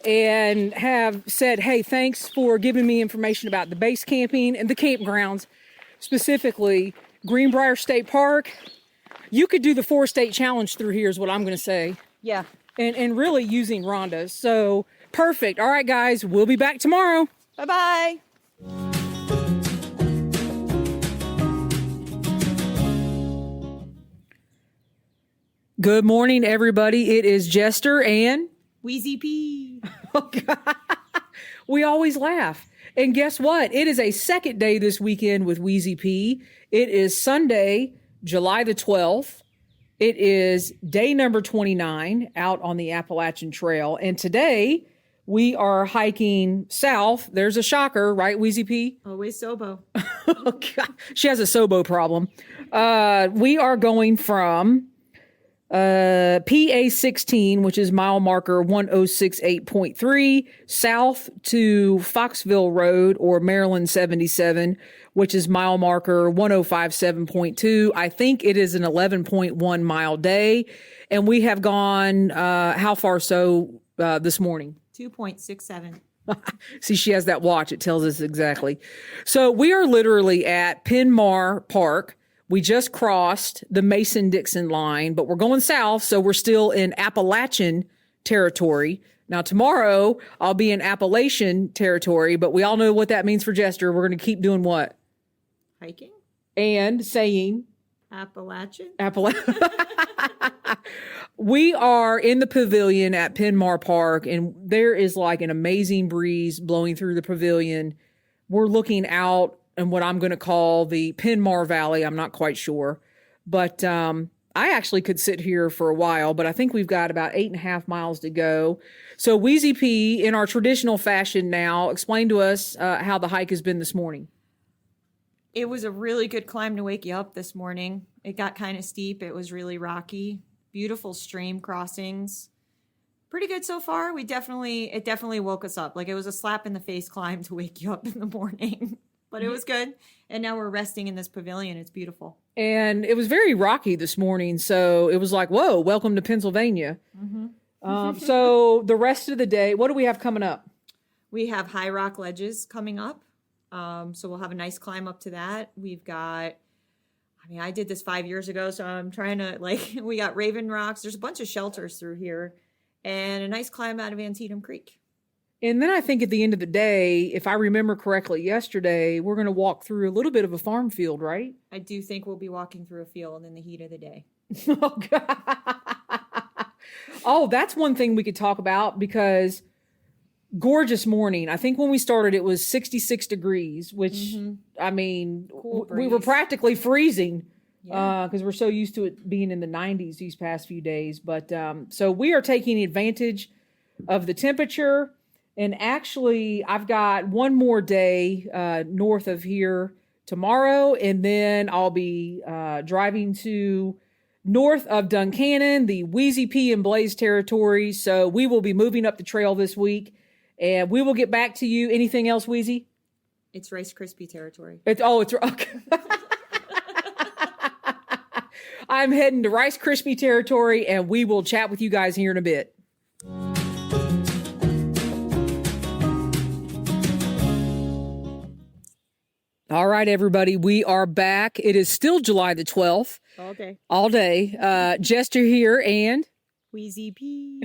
and have said, hey, thanks for giving me information about the base camping and the campgrounds, specifically Greenbrier State Park. You could do the 4-state challenge through here is what I'm going to say. Yeah. And really using Rhonda. So perfect. All right, guys, we'll be back tomorrow. Bye-bye. Good morning, everybody. It is Jester and Wheezy Pee. oh, God. We always laugh. And guess what? It is a second day this weekend with Wheezy Pee. It is Sunday, July the 12th. It is day number 29 out on the Appalachian Trail. And today we are hiking south. There's a shocker, right, Wheezy Pee? Always Sobo. Oh, God. She has a Sobo problem. We are going from PA16, which is mile marker 1068.3, south to Foxville Road, or Maryland 77, which is mile marker 1057.2. I think it is an 11.1 mile day. And we have gone, how far so this morning? 2.67. See, she has that watch. It tells us exactly. So we are literally at Penmar Park. We just crossed the Mason-Dixon line, but we're going south, so we're still in Appalachian territory. Now, tomorrow, I'll be in Appalachian territory, but we all know what that means for Jester. We're going to keep doing what? Hiking? And saying? Appalachian? We are in the pavilion at Penmar Park, and there is like an amazing breeze blowing through the pavilion. We're looking out in what I'm going to call the Penmar Valley. I'm not quite sure. But I actually could sit here for a while, but I think we've got about 8.5 miles to go. So Wheezy Pee, in our traditional fashion now, explain to us how the hike has been this morning. It was a really good climb to wake you up this morning. It got kind of steep. It was really rocky. Beautiful stream crossings. Pretty good so far. It definitely woke us up. Like, it was a slap in the face climb to wake you up in the morning. But it was good. And now we're resting in this pavilion. It's beautiful. And it was very rocky this morning. So it was like, whoa, welcome to Pennsylvania. Mm-hmm. So the rest of the day, what do we have coming up? We have high rock ledges coming up. So we'll have a nice climb up to that. We've got, I did this 5 years ago, so I'm trying to, we got Raven Rocks. There's a bunch of shelters through here. And a nice climb out of Antietam Creek. And then I think at the end of the day, if I remember correctly yesterday, we're going to walk through a little bit of a farm field, right? I do think we'll be walking through a field in the heat of the day. Oh, God. Oh, that's one thing we could talk about, because gorgeous morning. I think when we started, it was 66 degrees, which, Cool we were practically freezing because we're so used to it being in the 90s these past few days. But so we are taking advantage of the temperature. And actually, I've got one more day north of here tomorrow, and then I'll be driving to north of Duncannon, the Wheezy Pee and Blaze territory. So we will be moving up the trail this week, and we will get back to you. Anything else, Wheezy? It's Rice Krispie territory. It's okay. I'm heading to Rice Krispie territory, and we will chat with you guys here in a bit. All right, everybody, we are back. It is still July the 12th. All day. Jester here and Wheezy Pee.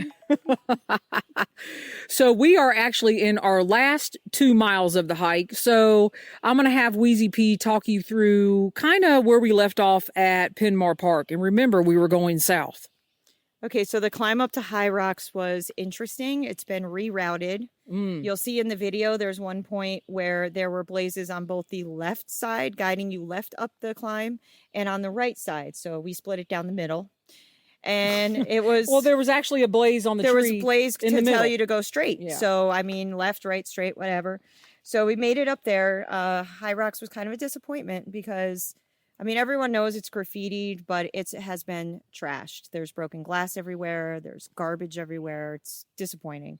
So we are actually in our last 2 miles of the hike. So I'm going to have Wheezy Pee talk you through kind of where we left off at Penmar Park. And remember, we were going south. Okay, so the climb up to High Rocks was interesting. It's been rerouted. You'll see in the video, there's one point where there were blazes on both the left side, guiding you left up the climb, and on the right side. So we split it down the middle. And it was... Well, there was actually a blaze on the tree. There was a blaze to tell you to go straight. Yeah. So, left, right, straight, whatever. So we made it up there. High Rocks was kind of a disappointment because... everyone knows it's graffitied, but it has been trashed. There's broken glass everywhere. There's garbage everywhere. It's disappointing.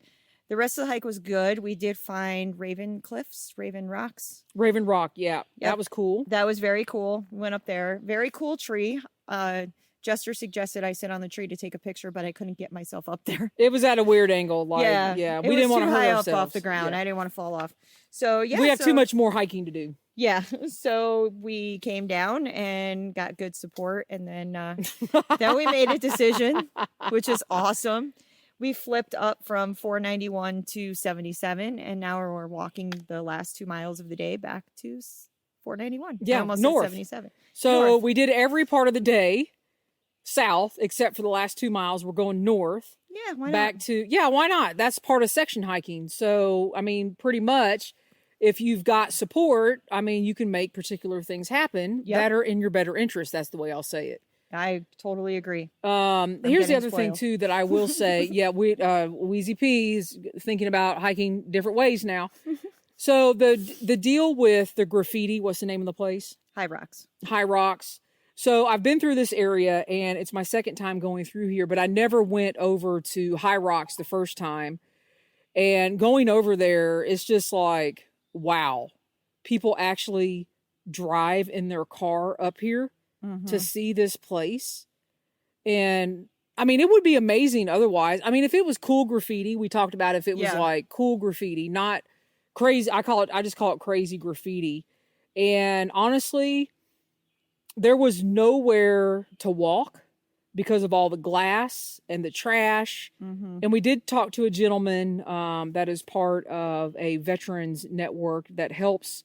The rest of the hike was good. We did find Raven Rocks. Raven Rock, yeah. Yep. That was cool. That was very cool. We went up there. Very cool tree. Jester suggested I sit on the tree to take a picture, but I couldn't get myself up there. It was at a weird angle. We didn't want to hurt high ourselves. up off the ground. Yeah. I didn't want to fall off. So, yeah. We have too much more hiking to do. Yeah, so we came down and got good support, and then we made a decision, which is awesome. We flipped up from 491 to 77, and now we're walking the last 2 miles of the day back to 491. Yeah, almost north. 77. So North. we did every part of the day south, except for the last 2 miles. We're going north. Yeah, why back not? to, yeah, why not? That's part of section hiking. So, I mean, pretty much if you've got support, I mean, you can make particular things happen that are in your better interest. That's the way I'll say it. I totally agree. Here's the other thing too that I will say. Yeah, Wheezy Pee is thinking about hiking different ways now. So the deal with the graffiti, what's the name of the place? High Rocks. High Rocks. So I've been through this area and it's my second time going through here, but I never went over to High Rocks the first time. And going over there, it's just like, wow, people actually drive in their car up here to see this place. And I mean, it would be amazing otherwise. I mean, if it was cool graffiti, we talked about if it was like cool graffiti, not crazy. I just call it crazy graffiti. And honestly, there was nowhere to walk because of all the glass and the trash. And we did talk to a gentleman that is part of a veterans network that helps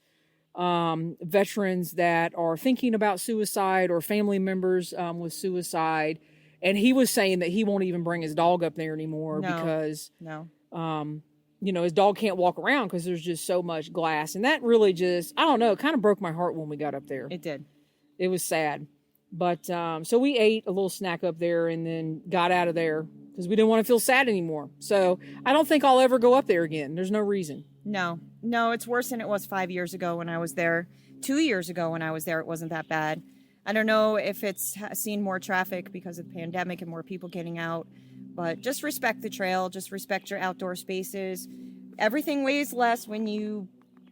veterans that are thinking about suicide or family members with suicide. And he was saying that he won't even bring his dog up there anymore because, you know, his dog can't walk around because there's just so much glass. And that really just, I don't know, it kind of broke my heart when we got up there. It did. It was sad. But so we ate a little snack up there and then got out of there because we didn't want to feel sad anymore. So I don't think I'll ever go up there again. There's no reason. No, it's worse than it was 5 years ago when I was there. 2 years ago when I was there, it wasn't that bad. I don't know if it's seen more traffic because of the pandemic and more people getting out, but just respect the trail. Just respect your outdoor spaces. Everything weighs less when you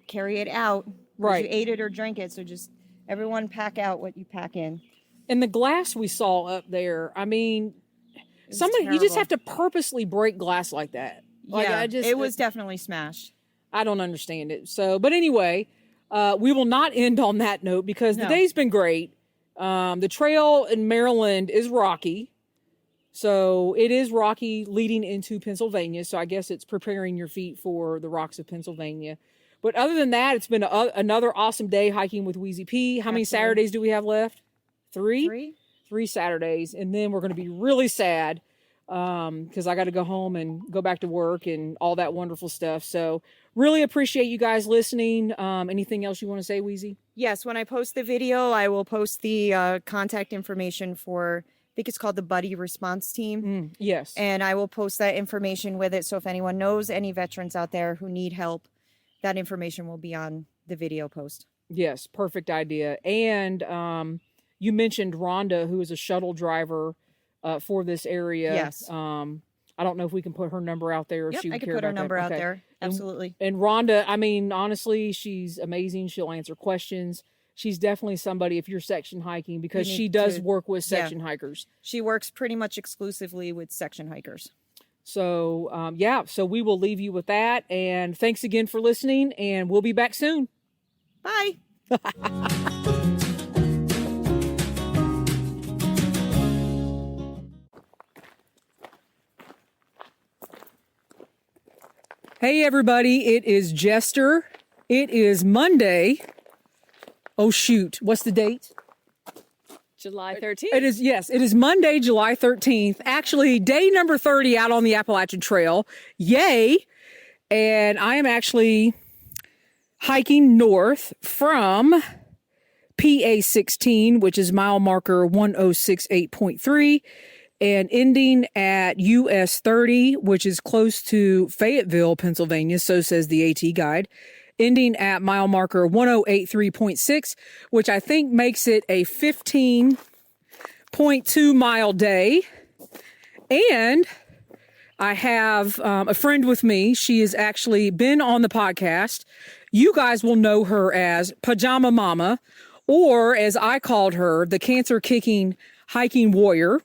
carry it out. Right. You ate it or drank it. So just everyone pack out what you pack in. And the glass we saw up there, I mean, you just have to purposely break glass like that. Like, yeah, it was definitely smashed. I don't understand it. So, but anyway, we will not end on that note because the day's been great. The trail in Maryland is rocky. So it is rocky leading into Pennsylvania. So I guess it's preparing your feet for the rocks of Pennsylvania. But other than that, it's been another awesome day hiking with Wheezy Pee. How many Saturdays do we have left? Three Saturdays. And then we're going to be really sad because I got to go home and go back to work and all that wonderful stuff. So really appreciate you guys listening. Anything else you want to say, Wheezy? Yes, when I post the video, I will post the contact information for, I think it's called the Buddy Response Team. Yes. And I will post that information with it. So if anyone knows any veterans out there who need help, that information will be on the video post. Yes, perfect idea. And you mentioned Rhonda, who is a shuttle driver for this area. Yes. I don't know if we can put her number out there. If she would I could care put her about number that. out Okay. there. Absolutely. And Rhonda, I mean, honestly, she's amazing. She'll answer questions. She's definitely somebody if you're section hiking because she does work with section hikers. She works pretty much exclusively with section hikers. So, so we will leave you with that. And thanks again for listening, and we'll be back soon. Bye. Hey, everybody. It is Jester. It is Monday. Oh, shoot. What's the date? July 13th. It is Monday, July 13th. Actually, day number 30 out on the Appalachian Trail. Yay. And I am actually hiking north from PA16, which is mile marker 1068.3, and ending at US 30, which is close to Fayetteville, Pennsylvania. So says the AT guide. Ending at mile marker 1083.6, which I think makes it a 15.2 mile day. And I have a friend with me. She has actually been on the podcast. You guys will know her as Pajama Mama, or as I called her, the cancer kicking hiking warrior.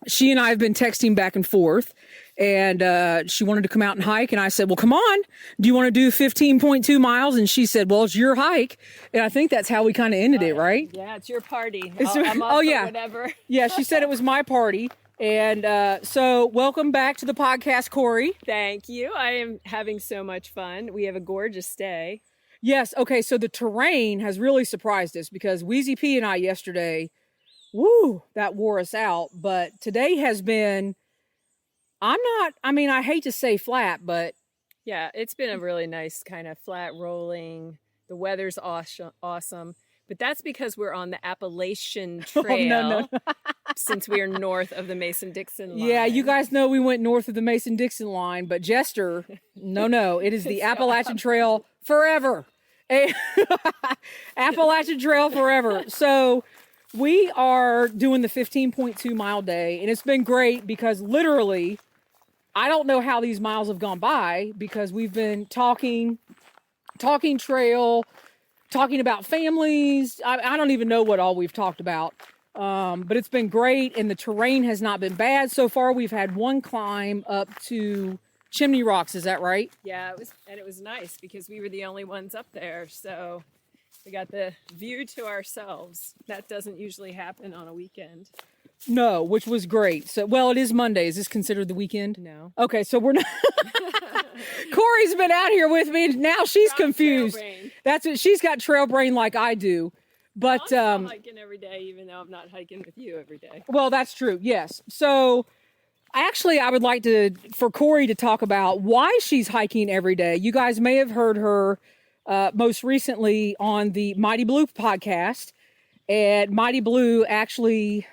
She and I have been texting back and forth. And she wanted to come out and hike. And I said, well, come on. Do you want to do 15.2 miles? And she said, well, it's your hike. And I think that's how we kind of ended it, right? Yeah, it's your party. I'm up for whatever. Yeah, she said it was my party. And so welcome back to the podcast, Corey. Thank you. I am having so much fun. We have a gorgeous day. Yes. Okay. So the terrain has really surprised us because Wheezy Pee and I yesterday woo, that wore us out. But today has been, I hate to say flat, but Yeah, it's been a really nice kind of flat rolling. The weather's awesome. But that's because we're on the Appalachian Trail. Oh, no. Since we are north of the Mason-Dixon line. Yeah, you guys know we went north of the Mason-Dixon line, but Jester, no, it is the Appalachian Trail forever. Appalachian Trail forever. So we are doing the 15.2 mile day, and it's been great because literally, I don't know how these miles have gone by because we've been talking trail, talking about families. I don't even know what all we've talked about. But it's been great, and the terrain has not been bad so far. We've had one climb up to Chimney Rocks. Is that right? Yeah, it was nice because we were the only ones up there. So we got the view to ourselves. That doesn't usually happen on a weekend. No, which was great. So, well, it is Monday. Is this considered the weekend? No. Okay, so we're not. Corey's been out here with me. Now she's confused. That's it. She's got trail brain like I do. But I'm hiking every day, even though I'm not hiking with you every day. Well, that's true. Yes. So actually, I would like for Corey to talk about why she's hiking every day. You guys may have heard her most recently on the Mighty Blue podcast. And Mighty Blue actually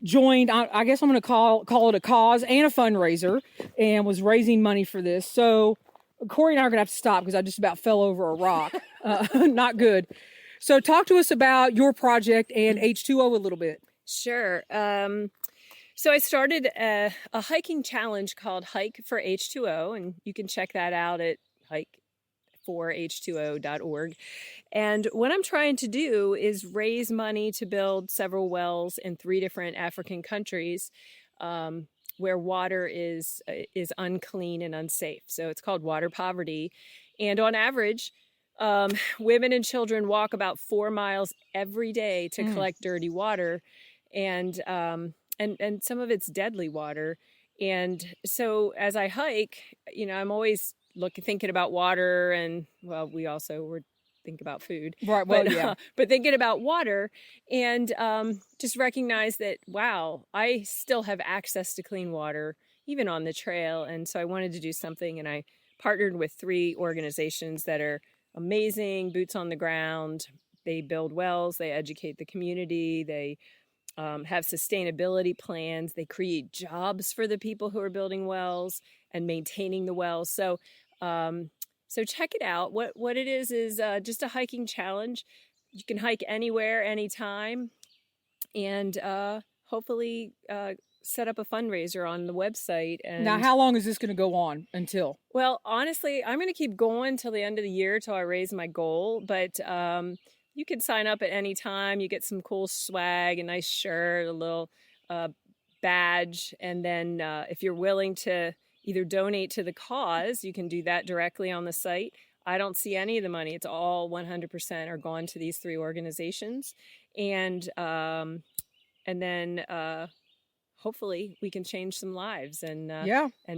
joined, I guess I'm going to call it a cause and a fundraiser, and was raising money for this. So Corey and I are going to have to stop because I just about fell over a rock. Not good. So talk to us about your project and H2O a little bit. Sure. So I started a hiking challenge called Hike for H2O, and you can check that out at hike4h2o.org. And what I'm trying to do is raise money to build several wells in 3 different African countries where water is unclean and unsafe. So it's called water poverty. And on average, women and children walk about 4 miles every day to collect dirty water, and some of it's deadly water. And so as I hike, I'm always thinking about water, and well, we also were think about food, right? Well, yeah, but thinking about water, and just recognize that wow, I still have access to clean water even on the trail. And so I wanted to do something, and I partnered with 3 organizations that are amazing, boots on the ground. They build wells, they educate the community, they have sustainability plans, they create jobs for the people who are building wells and maintaining the wells. So check it out. What it is just a hiking challenge. You can hike anywhere, anytime, and hopefully set up a fundraiser on the website. And now, how long is this going to go on until? Well, honestly, I'm going to keep going till the end of the year till I raise my goal. But you can sign up at any time. You get some cool swag, a nice shirt, a little badge, and then if you're willing to either donate to the cause, you can do that directly on the site. I don't see any of the money. It's all 100% are gone to these 3 organizations, and then hopefully we can change some lives and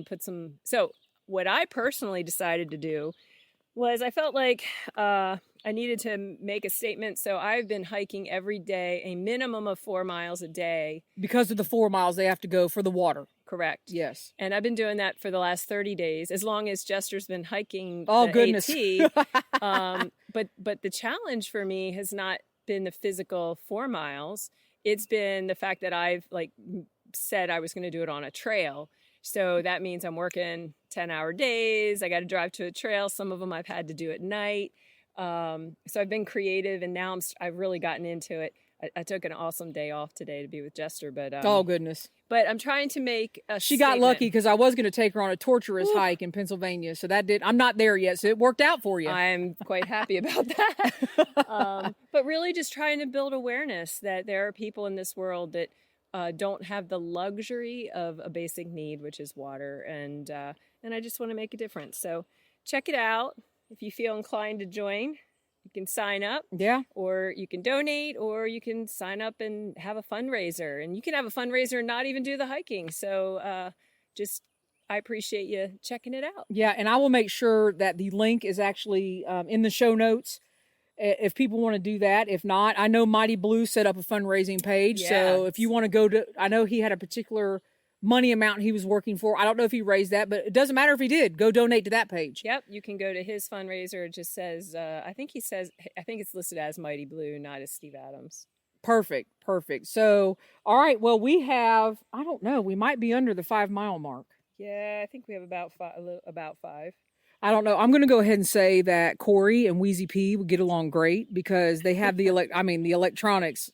put some. So what I personally decided to do was I felt like I needed to make a statement. So I've been hiking every day, a minimum of 4 miles a day. Because of the 4 miles they have to go for the water. Correct. Yes. And I've been doing that for the last 30 days, as long as Jester's been hiking goodness. AT. But the challenge for me has not been the physical 4 miles. It's been the fact that I've said I was going to do it on a trail. So that means I'm working 10-hour days. I got to drive to a trail. Some of them I've had to do at night. So I've been creative, and now I've really gotten into it. I took an awesome day off today to be with Jester, but oh goodness! But I'm trying to make a She got lucky because I was going to take her on a torturous hike in Pennsylvania, so I'm not there yet, so it worked out for you. I'm quite happy about that. But really, just trying to build awareness that there are people in this world that don't have the luxury of a basic need, which is water, and I just want to make a difference. So check it out. If you feel inclined to join, you can sign up. Yeah. Or you can donate, or you can sign up and have a fundraiser. And you can have a fundraiser and not even do the hiking. So I appreciate you checking it out. Yeah, and I will make sure that the link is actually in the show notes. if people want to do that. If not, I know Mighty Blue set up a fundraising page. Yes. So if you want to go to, I know he had a particular money amount he was working for. I don't know if he raised that, but it doesn't matter if he did. Go donate to that page. Yep, you can go to his fundraiser. It just says, I think it's listed as Mighty Blue, not as Steve Adams. Perfect. So, all right. Well, we have, I don't know, we might be under the 5 mile mark. Yeah, I think we have about five. I don't know. I'm going to go ahead and say that Corey and Wheezy Pee would get along great because they have the electronics.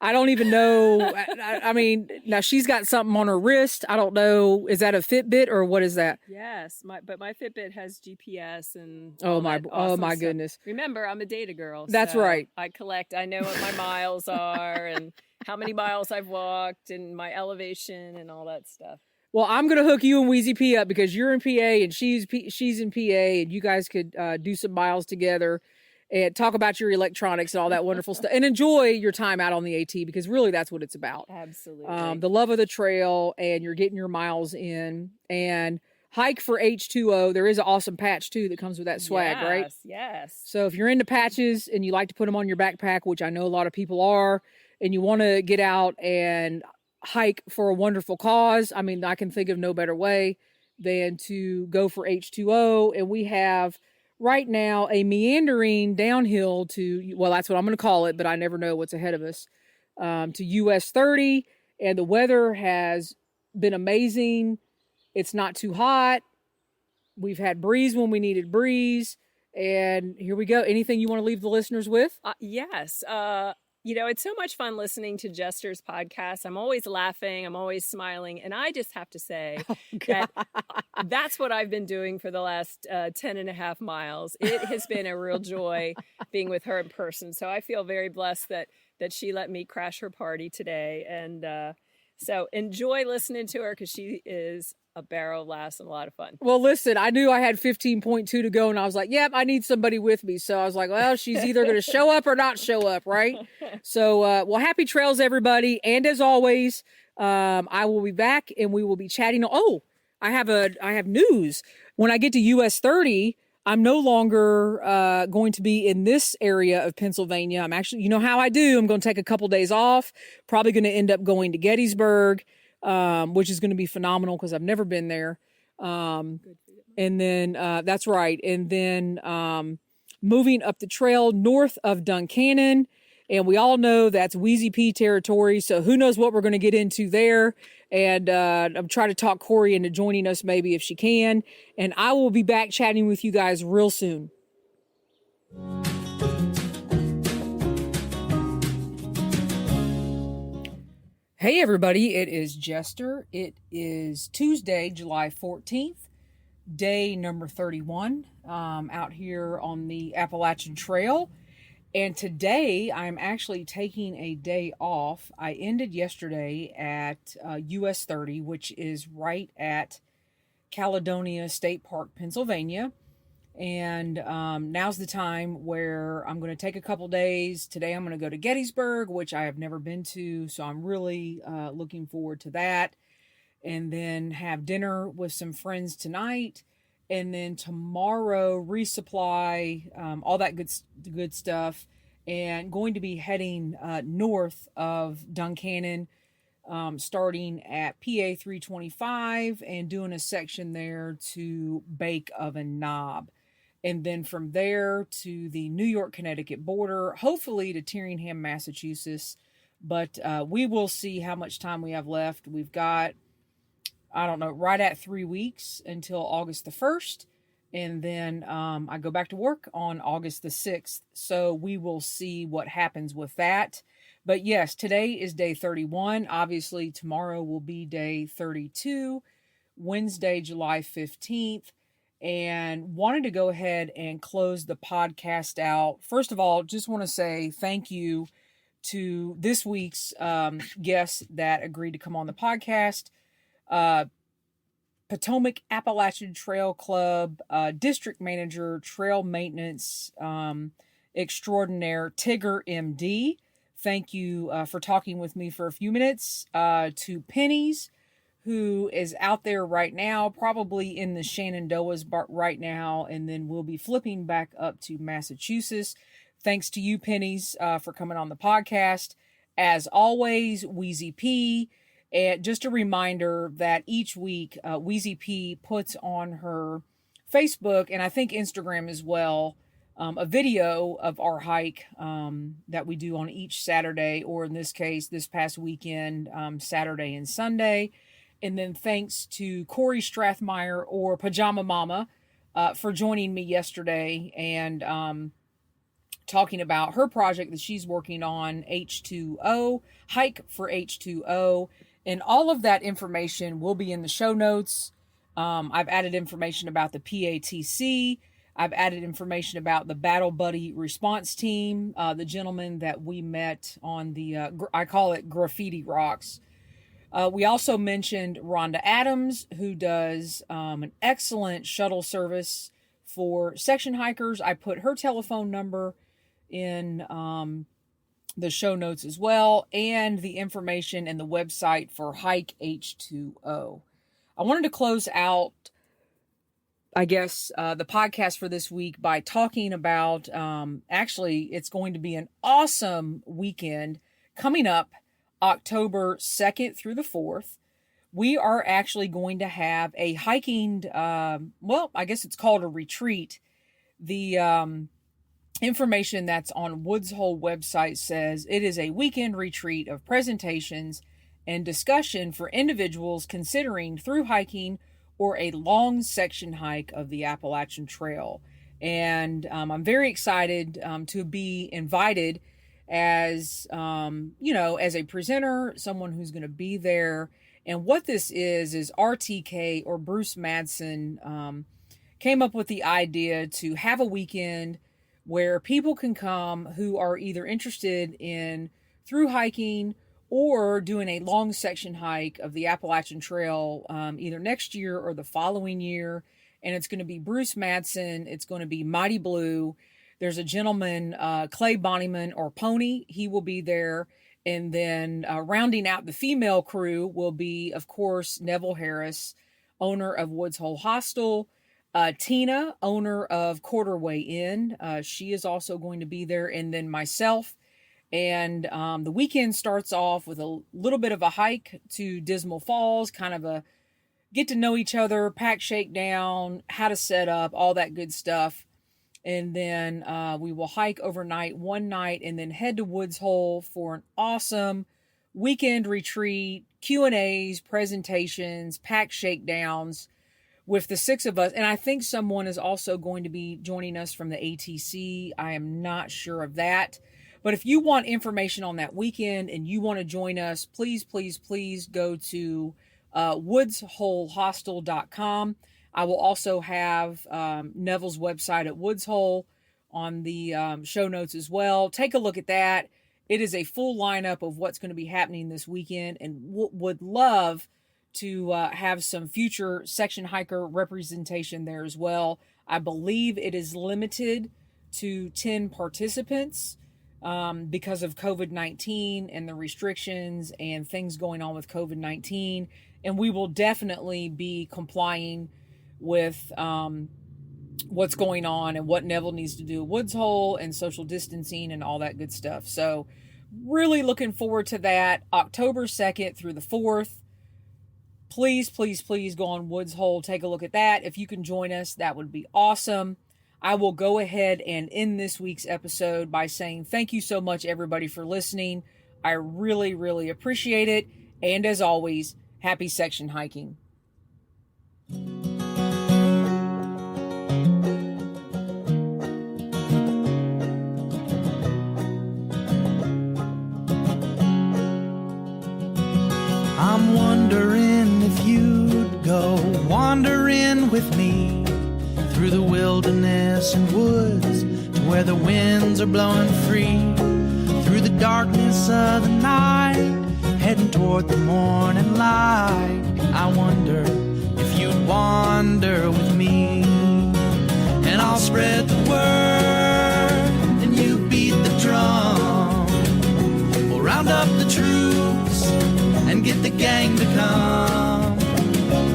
I don't even know. I mean, now she's got something on her wrist. I don't know. Is that a Fitbit or what is that? Yes, but my Fitbit has GPS and Oh all my, that awesome stuff. goodness. Remember, I'm a data girl. That's so right. I know what my miles are and how many miles I've walked and my elevation and all that stuff. Well, I'm going to hook you and Wheezy Pee up because you're in PA and she's in PA and you guys could do some miles together and talk about your electronics and all that wonderful stuff and enjoy your time out on the AT because really that's what it's about. Absolutely. The love of the trail and you're getting your miles in and hike for H2O. There is an awesome patch too that comes with that swag, right? Yes. So if you're into patches and you like to put them on your backpack, which I know a lot of people are, and you want to get out and hike for a wonderful cause, I mean, I can think of no better way than to go for H2O. And we have right now a meandering downhill to, well, that's what I'm going to call it, but I never know what's ahead of us, to US 30. And the weather has been amazing. It's not too hot. We've had breeze when we needed breeze. And here we go. Anything you want to leave the listeners with? Yes. It's so much fun listening to Jester's podcast. I'm always laughing. I'm always smiling. And I just have to say that that's what I've been doing for the last 10 and a half miles. It has been a real joy being with her in person. So I feel very blessed that she let me crash her party today. And so enjoy listening to her because she is a barrel of laughs and a lot of fun. Well, listen, I knew I had 15.2 to go and I was like, yep, I need somebody with me. So I was like, well, she's either going to show up or not show up. Right. So, well, happy trails, everybody. And as always, I will be back and we will be chatting. Oh, I have news. When I get to US 30, I'm no longer going to be in this area of Pennsylvania. I'm actually, you know how I do. I'm going to take a couple days off, probably going to end up going to Gettysburg, which is going to be phenomenal because I've never been there. And then, that's right. And then moving up the trail north of Duncannon. And we all know that's Wheezy Pee territory. So who knows what we're going to get into there. And I'm trying to talk Corey into joining us maybe if she can. And I will be back chatting with you guys real soon. Hey everybody, it is Jester. It is Tuesday, July 14th, day number 31, out here on the Appalachian Trail. And today I'm actually taking a day off. I ended yesterday at US 30, which is right at Caledonia State Park, Pennsylvania. And now's the time where I'm going to take a couple days. Today I'm going to go to Gettysburg, which I have never been to. So I'm really looking forward to that. And then have dinner with some friends tonight. And then tomorrow resupply, all that good stuff. And going to be heading north of Duncannon, starting at PA 325 and doing a section there to Bake Oven Knob. And then from there to the New York, Connecticut border, hopefully to Tyringham, Massachusetts. But we will see how much time we have left. We've got, I don't know, right at 3 weeks until August the 1st. And then I go back to work on August the 6th. So we will see what happens with that. But yes, today is day 31. Obviously, tomorrow will be day 32, Wednesday, July 15th. And wanted to go ahead and close the podcast out. First of all, just want to say thank you to this week's guests that agreed to come on the podcast. Potomac Appalachian Trail Club, District Manager, Trail Maintenance Extraordinaire, TiggerMD. Thank you for talking with me for a few minutes. To Pennies, who is out there right now, probably in the Shenandoahs right now, and then we'll be flipping back up to Massachusetts. Thanks to you, Pennies, for coming on the podcast. As always, Wheezy Pee. And just a reminder that each week, Wheezy Pee puts on her Facebook, and I think Instagram as well, a video of our hike that we do on each Saturday, or in this case, this past weekend, Saturday and Sunday. And then thanks to Corey Strathmeyer, or Pajama Mama, for joining me yesterday and talking about her project that she's working on, H2O, Hike for H2O. And all of that information will be in the show notes. I've added information about the PATC. I've added information about the Battle Buddy response team, the gentleman that we met on the, I call it Graffiti Rocks. We also mentioned Rhonda Adams, who does an excellent shuttle service for section hikers. I put her telephone number in the show notes as well, and the information and the website for Hike H2O. I wanted to close out, I guess, the podcast for this week by talking about, actually, it's going to be an awesome weekend coming up October 2nd through the 4th. We are actually going to have a hiking, well, I guess it's called a retreat. The information that's on Woods Hole website says it is a weekend retreat of presentations and discussion for individuals considering through hiking or a long section hike of the Appalachian Trail. And I'm very excited to be invited as, as a presenter, someone who's going to be there. And what this is RTK, or Bruce Madsen, came up with the idea to have a weekend where people can come who are either interested in through hiking or doing a long section hike of the Appalachian Trail, either next year or the following year. And it's going to be Bruce Madsen. It's going to be Mighty Blue. There's a gentleman, Clay Bonnyman, or Pony. He will be there. And then rounding out the female crew will be, of course, Neville Harris, owner of Woods Hole Hostel. Tina, owner of Quarterway Inn. She is also going to be there. And then myself. And the weekend starts off with a little bit of a hike to Dismal Falls, kind of a get to know each other, pack shakedown, how to set up, all that good stuff. And then we will hike overnight one night and then head to Woods Hole for an awesome weekend retreat, Q&As, presentations, pack shakedowns with the 6 of us. And I think someone is also going to be joining us from the ATC. I am not sure of that. But if you want information on that weekend and you want to join us, please, please, please go to woodsholehostel.com. I will also have Neville's website at Woods Hole on the show notes as well. Take a look at that. It is a full lineup of what's going to be happening this weekend, and would love to have some future section hiker representation there as well. I believe it is limited to 10 participants because of COVID-19 and the restrictions and things going on with COVID-19. And we will definitely be complying with what's going on and what Neville needs to do at Woods Hole and social distancing and all that good stuff. So really looking forward to that. October 2nd through the 4th. Please, please, please go on Woods Hole. Take a look at that. If you can join us, that would be awesome. I will go ahead and end this week's episode by saying thank you so much, everybody, for listening. I really, really appreciate it. And as always, happy section hiking. I'm wondering if you'd go wandering with me through the wilderness and woods to where the winds are blowing free, through the darkness of the night, heading toward the morning light. I wonder if you'd wander with me, and I'll spread the word and you beat the drum. We'll round up the troops and get the gang to come,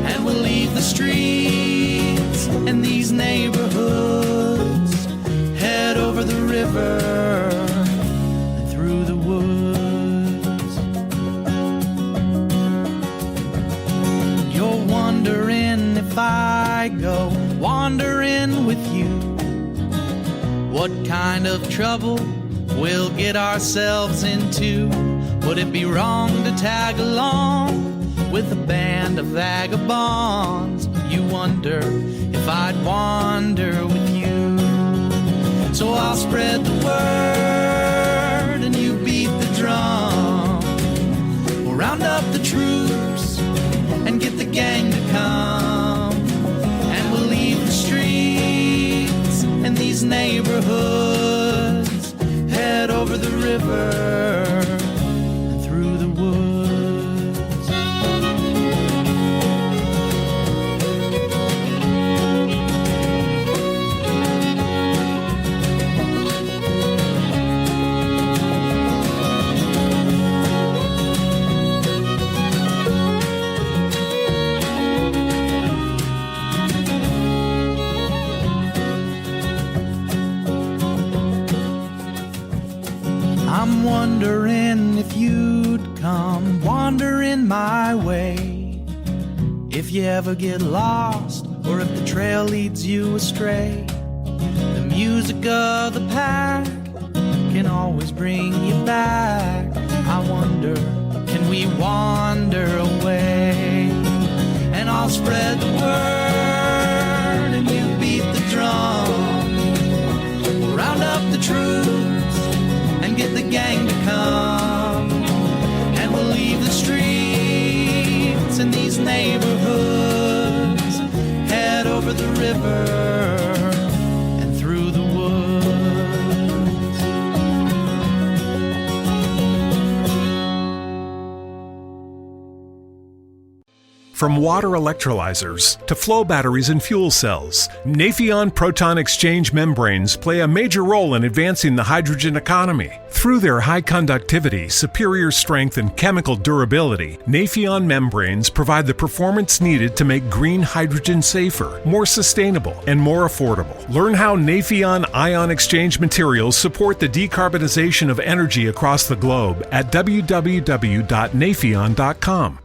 and we'll leave the streets and these neighborhoods, head over the river river and through the woods. You're wondering if I go wandering with you, what kind of trouble we'll get ourselves into. Would it be wrong to tag along with a band of vagabonds? You wonder if I'd wander with you. So I'll spread the word and you beat the drum. We'll round up the troops and get the gang to come, and we'll leave the streets and these neighborhoods, head over the river and through the woods. I'm wondering if you'd come wandering my way, if you ever get lost or if the trail leads you astray. The music of the pack can always bring you back. I wonder, can we wander away? And I'll spread the word and you beat the drum. We'll round up the troops and get the gang to come, and we'll leave the streets and these neighborhoods, head over the river and through the woods. From water electrolyzers to flow batteries and fuel cells, Nafion proton exchange membranes play a major role in advancing the hydrogen economy. Through their high conductivity, superior strength, and chemical durability, Nafion membranes provide the performance needed to make green hydrogen safer, more sustainable, and more affordable. Learn how Nafion ion exchange materials support the decarbonization of energy across the globe at www.nafion.com.